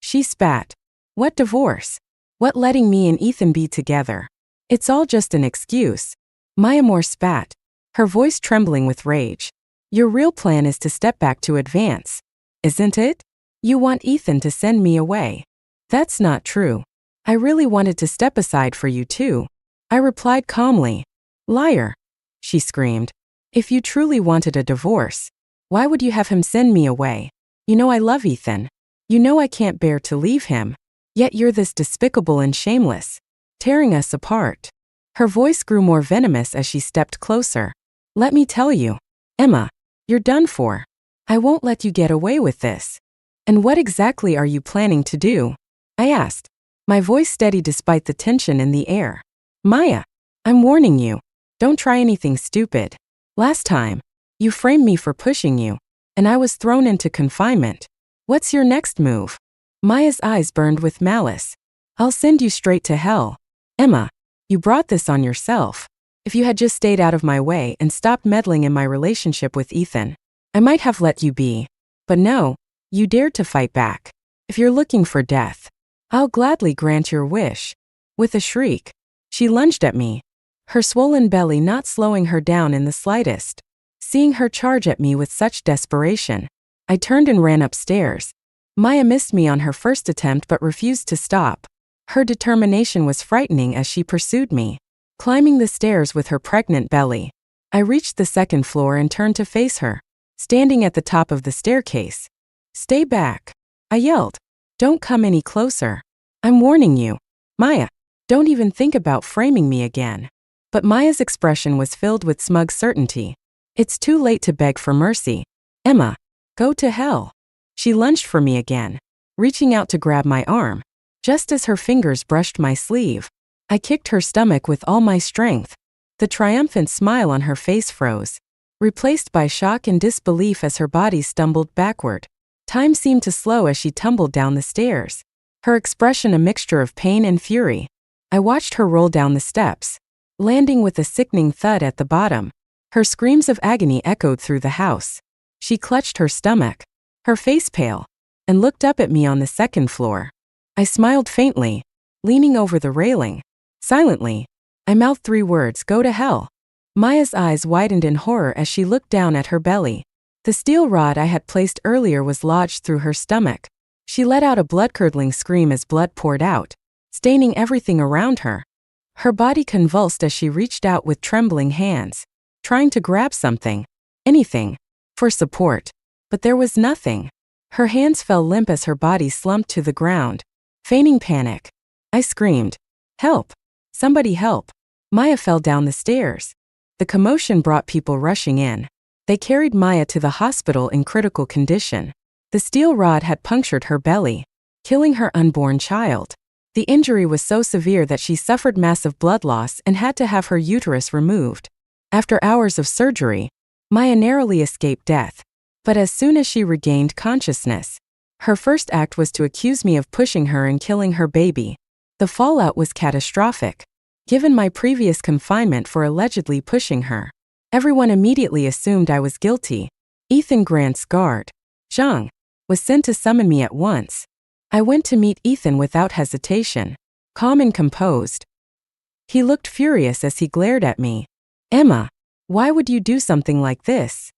She spat. "What divorce? What letting me and Ethan be together? It's all just an excuse." Maya more spat, her voice trembling with rage. "Your real plan is to step back to advance, isn't it? You want Ethan to send me away." "That's not true. I really wanted to step aside for you too," I replied calmly. "Liar," she screamed. "If you truly wanted a divorce, why would you have him send me away? You know I love Ethan. You know I can't bear to leave him. Yet you're this despicable and shameless, tearing us apart." Her voice grew more venomous as she stepped closer. "Let me tell you, Emma, you're done for. I won't let you get away with this." "And what exactly are you planning to do?" I asked, my voice steady despite the tension in the air. "Maya, I'm warning you, don't try anything stupid. Last time, you framed me for pushing you, and I was thrown into confinement. What's your next move?" Maya's eyes burned with malice. "I'll send you straight to hell. Emma, you brought this on yourself. If you had just stayed out of my way and stopped meddling in my relationship with Ethan, I might have let you be. But no, you dared to fight back. If you're looking for death, I'll gladly grant your wish." With a shriek, she lunged at me, her swollen belly not slowing her down in the slightest. Seeing her charge at me with such desperation, I turned and ran upstairs. Maya missed me on her first attempt but refused to stop. Her determination was frightening as she pursued me, climbing the stairs with her pregnant belly. I reached the second floor and turned to face her, standing at the top of the staircase. "Stay back," I yelled. "Don't come any closer. I'm warning you. Maya, don't even think about framing me again." But Maya's expression was filled with smug certainty. "It's too late to beg for mercy. Emma, go to hell." She lunged for me again, reaching out to grab my arm. Just as her fingers brushed my sleeve, I kicked her stomach with all my strength. The triumphant smile on her face froze, replaced by shock and disbelief as her body stumbled backward. Time seemed to slow as she tumbled down the stairs, her expression a mixture of pain and fury. I watched her roll down the steps, landing with a sickening thud at the bottom. Her screams of agony echoed through the house. She clutched her stomach, her face pale, and looked up at me on the second floor. I smiled faintly, leaning over the railing. Silently, I mouthed 3 words: "Go to hell." Maya's eyes widened in horror as she looked down at her belly. The steel rod I had placed earlier was lodged through her stomach. She let out a blood-curdling scream as blood poured out, staining everything around her. Her body convulsed as she reached out with trembling hands, trying to grab something, anything, for support. But there was nothing. Her hands fell limp as her body slumped to the ground. Feigning panic, I screamed, "Help! Somebody help!" Maya fell down the stairs. The commotion brought people rushing in. They carried Maya to the hospital in critical condition. The steel rod had punctured her belly, killing her unborn child. The injury was so severe that she suffered massive blood loss and had to have her uterus removed. After hours of surgery, Maya narrowly escaped death. But as soon as she regained consciousness, her first act was to accuse me of pushing her and killing her baby. The fallout was catastrophic. Given my previous confinement for allegedly pushing her, everyone immediately assumed I was guilty. Ethan Grant's guard, Zhang, was sent to summon me at once. I went to meet Ethan without hesitation, calm and composed. He looked furious as he glared at me. "Emma, why would you do something like this?"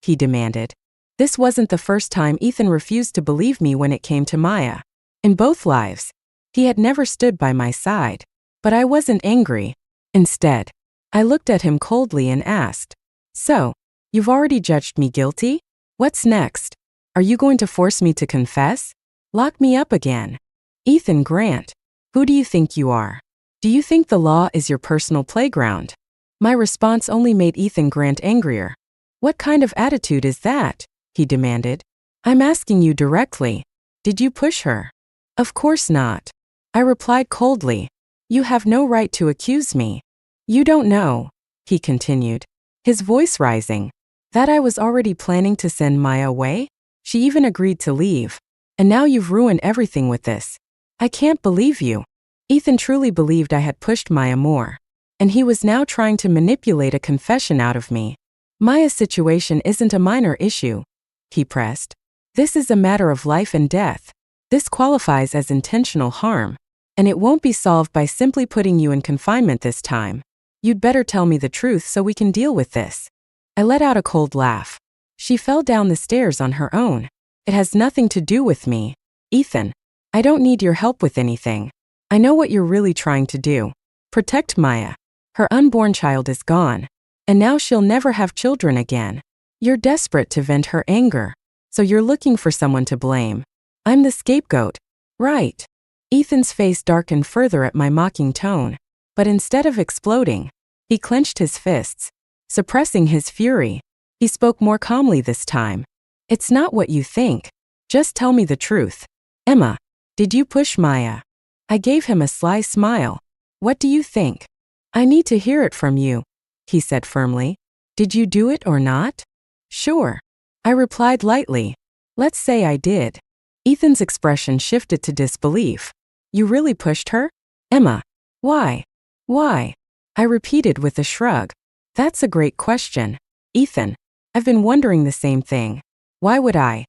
he demanded. This wasn't the first time Ethan refused to believe me when it came to Maya. In both lives, he had never stood by my side. But I wasn't angry. Instead, I looked at him coldly and asked, "So, you've already judged me guilty? What's next?" Are you going to force me to confess? Lock me up again. Ethan Grant, who do you think you are? Do you think the law is your personal playground? My response only made Ethan Grant angrier. What kind of attitude is that? He demanded. I'm asking you directly. Did you push her? Of course not. I replied coldly. You have no right to accuse me. You don't know, he continued, his voice rising, that I was already planning to send Maya away? She even agreed to leave. And now you've ruined everything with this. I can't believe you. Ethan truly believed I had pushed Maya more. And he was now trying to manipulate a confession out of me. Maya's situation isn't a minor issue, he pressed. This is a matter of life and death. This qualifies as intentional harm. And it won't be solved by simply putting you in confinement this time. You'd better tell me the truth so we can deal with this. I let out a cold laugh. She fell down the stairs on her own. It has nothing to do with me. Ethan, I don't need your help with anything. I know what you're really trying to do. Protect Maya. Her unborn child is gone. And now she'll never have children again. You're desperate to vent her anger. So you're looking for someone to blame. I'm the scapegoat. Right. Ethan's face darkened further at my mocking tone. But instead of exploding, he clenched his fists. Suppressing his fury, he spoke more calmly this time. It's not what you think. Just tell me the truth. Emma, did you push Maya? I gave him a sly smile. What do you think? I need to hear it from you, he said firmly. Did you do it or not? Sure. I replied lightly. Let's say I did. Ethan's expression shifted to disbelief. You really pushed her? Emma, why? Why? I repeated with a shrug. That's a great question. Ethan, I've been wondering the same thing. Why would I,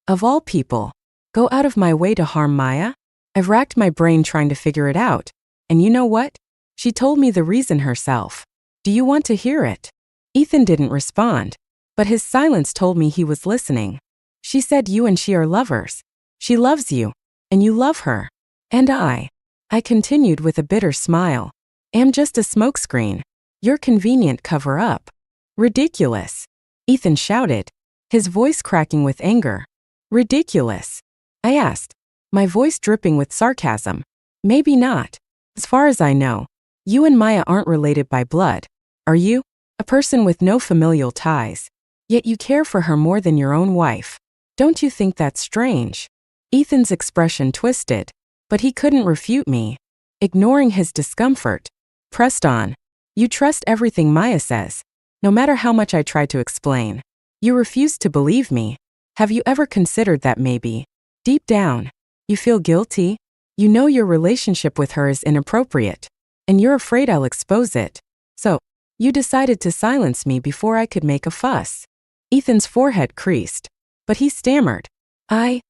of all people, go out of my way to harm Maya? I've racked my brain trying to figure it out. And you know what? She told me the reason herself. Do you want to hear it? Ethan didn't respond, but his silence told me he was listening. She said you and she are lovers. She loves you, and you love her. And I continued with a bitter smile, am just a smokescreen. Your convenient cover-up. Ridiculous. Ethan shouted, his voice cracking with anger. Ridiculous. I asked, my voice dripping with sarcasm. Maybe not. As far as I know, you and Maya aren't related by blood. Are you? A person with no familial ties. Yet you care for her more than your own wife. Don't you think that's strange? Ethan's expression twisted, but he couldn't refute me. Ignoring his discomfort, pressed on. You trust everything Maya says, no matter how much I try to explain. You refuse to believe me. Have you ever considered that maybe, deep down, you feel guilty? You know your relationship with her is inappropriate, and you're afraid I'll expose it. So, you decided to silence me before I could make a fuss. Ethan's forehead creased, but he stammered. I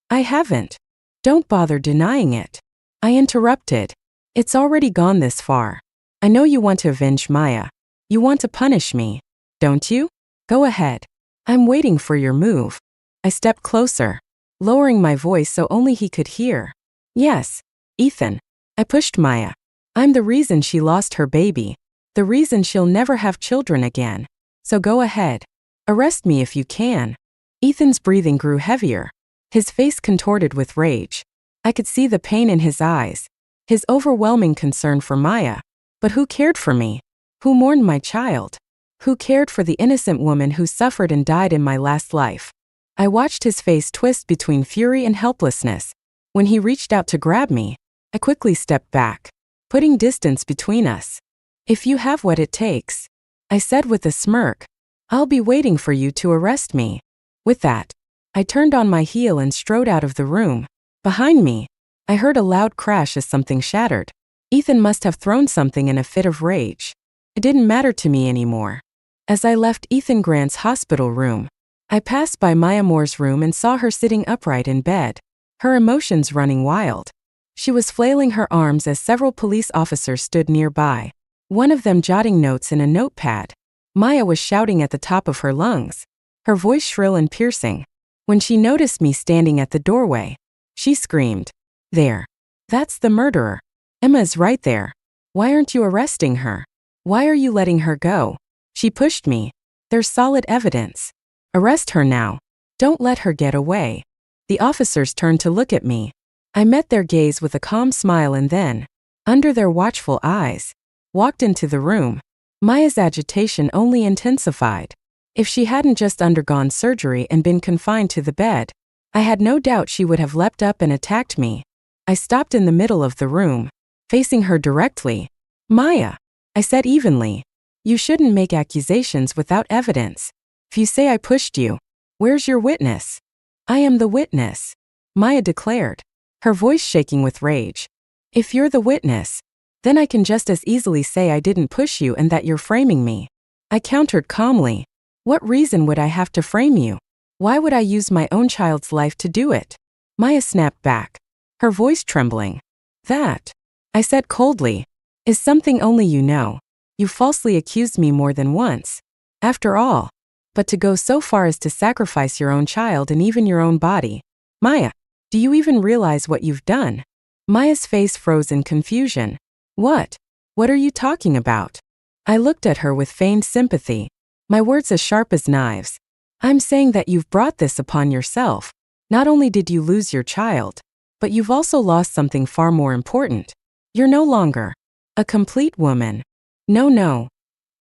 haven't. Don't bother denying it. I interrupted. It's already gone this far. I know you want to avenge Maya. You want to punish me, don't you? Go ahead. I'm waiting for your move. I stepped closer, lowering my voice so only he could hear. Yes, Ethan. I pushed Maya. I'm the reason she lost her baby. The reason she'll never have children again. So go ahead. Arrest me if you can. Ethan's breathing grew heavier. His face contorted with rage. I could see the pain in his eyes. His overwhelming concern for Maya. But who cared for me? Who mourned my child? Who cared for the innocent woman who suffered and died in my last life? I watched his face twist between fury and helplessness. When he reached out to grab me, I quickly stepped back, putting distance between us. If you have what it takes, I said with a smirk, I'll be waiting for you to arrest me. With that, I turned on my heel and strode out of the room. Behind me, I heard a loud crash as something shattered. Ethan must have thrown something in a fit of rage. It didn't matter to me anymore. As I left Ethan Grant's hospital room, I passed by Maya Moore's room and saw her sitting upright in bed, her emotions running wild. She was flailing her arms as several police officers stood nearby, one of them jotting notes in a notepad. Maya was shouting at the top of her lungs, her voice shrill and piercing. When she noticed me standing at the doorway, she screamed, "There! That's the murderer! Emma's right there. Why aren't you arresting her? Why are you letting her go? She pushed me. There's solid evidence. Arrest her now." Don't let her get away. The officers turned to look at me. I met their gaze with a calm smile and then, under their watchful eyes, walked into the room. Maya's agitation only intensified. If she hadn't just undergone surgery and been confined to the bed, I had no doubt she would have leapt up and attacked me. I stopped in the middle of the room, facing her directly. Maya, I said evenly, you shouldn't make accusations without evidence. If you say I pushed you, where's your witness? I am the witness, Maya declared, her voice shaking with rage. If you're the witness, then I can just as easily say I didn't push you and that you're framing me. I countered calmly. What reason would I have to frame you? Why would I use my own child's life to do it? Maya snapped back, her voice trembling. That, I said coldly, is something only you know. You falsely accused me more than once. After all, but to go so far as to sacrifice your own child and even your own body. Maya, do you even realize what you've done? Maya's face froze in confusion. What? What are you talking about? I looked at her with feigned sympathy, my words as sharp as knives. I'm saying that you've brought this upon yourself. Not only did you lose your child, but you've also lost something far more important. You're no longer a complete woman. No.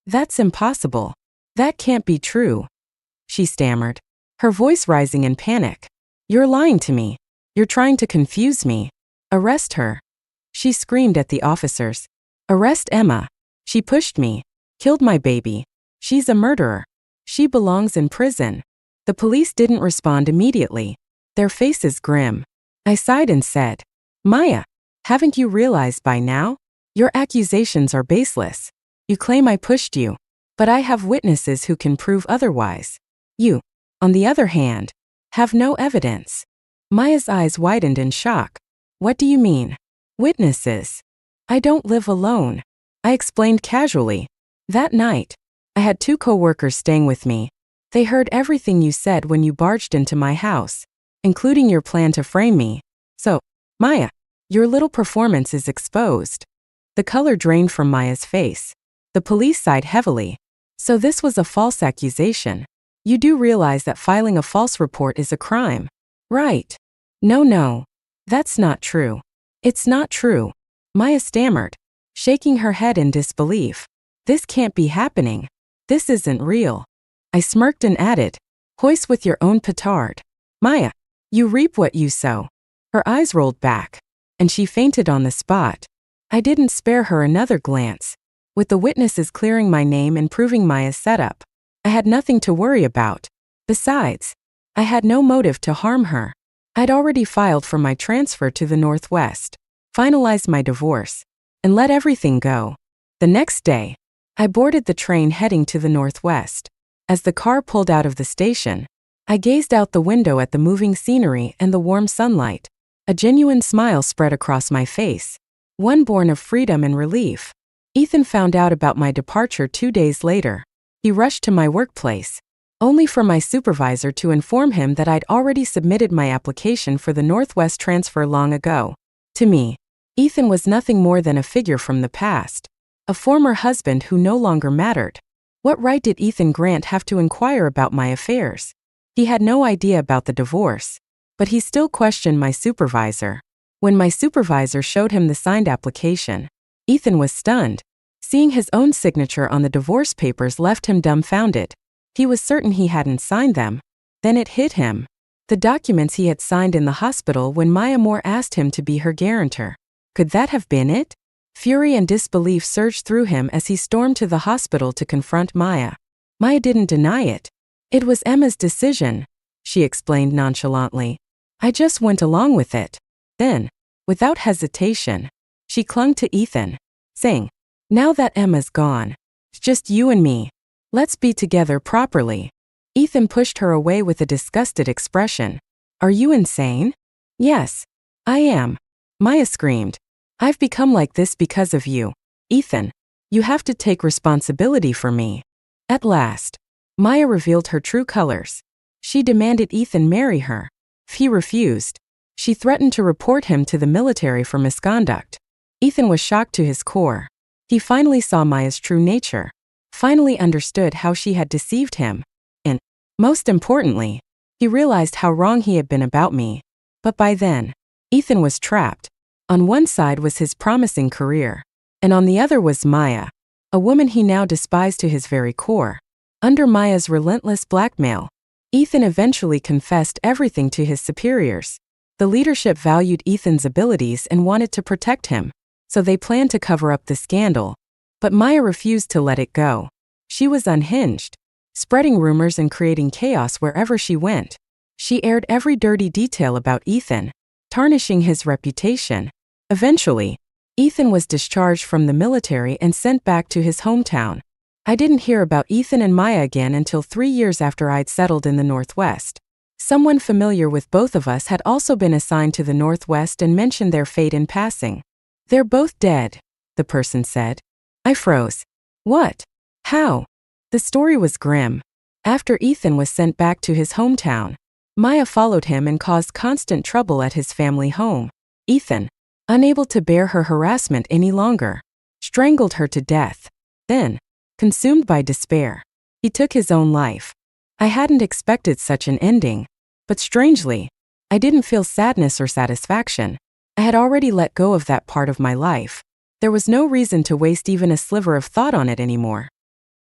That's impossible. That can't be true. She stammered, her voice rising in panic. You're lying to me. You're trying to confuse me. Arrest her. She screamed at the officers. Arrest Emma. She pushed me, killed my baby. She's a murderer. She belongs in prison. The police didn't respond immediately, their faces grim. I sighed and said, Maya, haven't you realized by now? Your accusations are baseless. You claim I pushed you, but I have witnesses who can prove otherwise. You, on the other hand, have no evidence. Maya's eyes widened in shock. What do you mean? Witnesses? I don't live alone. I explained casually. That night, I had 2 co-workers staying with me. They heard everything you said when you barged into my house, including your plan to frame me. So, Maya, your little performance is exposed. The color drained from Maya's face. The police sighed heavily. So this was a false accusation. You do realize that filing a false report is a crime, right? No. That's not true. It's not true. Maya stammered, shaking her head in disbelief. This can't be happening. This isn't real. I smirked and added, hoist with your own petard. Maya, you reap what you sow. Her eyes rolled back, and she fainted on the spot. I didn't spare her another glance. With the witnesses clearing my name and proving Maya's setup, I had nothing to worry about. Besides, I had no motive to harm her. I'd already filed for my transfer to the Northwest, finalized my divorce, and let everything go. The next day, I boarded the train heading to the Northwest. As the car pulled out of the station, I gazed out the window at the moving scenery and the warm sunlight. A genuine smile spread across my face, one born of freedom and relief. Ethan found out about my departure 2 days later. He rushed to my workplace, only for my supervisor to inform him that I'd already submitted my application for the Northwest transfer long ago. To me, Ethan was nothing more than a figure from the past, a former husband who no longer mattered. What right did Ethan Grant have to inquire about my affairs? He had no idea about the divorce, but he still questioned my supervisor. When my supervisor showed him the signed application, Ethan was stunned. Seeing his own signature on the divorce papers left him dumbfounded. He was certain he hadn't signed them. Then it hit him. The documents he had signed in the hospital when Maya Moore asked him to be her guarantor. Could that have been it? Fury and disbelief surged through him as he stormed to the hospital to confront Maya. Maya didn't deny it. It was Emma's decision, she explained nonchalantly. I just went along with it. Then, without hesitation, she clung to Ethan, saying, now that Emma's gone, it's just you and me. Let's be together properly. Ethan pushed her away with a disgusted expression. Are you insane? Yes, I am. Maya screamed. I've become like this because of you. Ethan, you have to take responsibility for me. At last, Maya revealed her true colors. She demanded Ethan marry her. If he refused, she threatened to report him to the military for misconduct. Ethan was shocked to his core. He finally saw Maya's true nature, finally understood how she had deceived him, and, most importantly, He realized how wrong he had been about me. But by then, Ethan was trapped. On one side was his promising career, and on the other was Maya, a woman he now despised to his very core. Under Maya's relentless blackmail, Ethan eventually confessed everything to his superiors. The leadership valued Ethan's abilities and wanted to protect him, so they planned to cover up the scandal. But Maya refused to let it go. She was unhinged, spreading rumors and creating chaos wherever she went. She aired every dirty detail about Ethan, tarnishing his reputation. Eventually, Ethan was discharged from the military and sent back to his hometown. I didn't hear about Ethan and Maya again until 3 years after I'd settled in the Northwest. Someone familiar with both of us had also been assigned to the Northwest and mentioned their fate in passing. "They're both dead," the person said. I froze. What? How? The story was grim. After Ethan was sent back to his hometown, Maya followed him and caused constant trouble at his family home. Ethan, unable to bear her harassment any longer, strangled her to death. Then, consumed by despair, he took his own life. I hadn't expected such an ending, but strangely, I didn't feel sadness or satisfaction. I had already let go of that part of my life. There was no reason to waste even a sliver of thought on it anymore.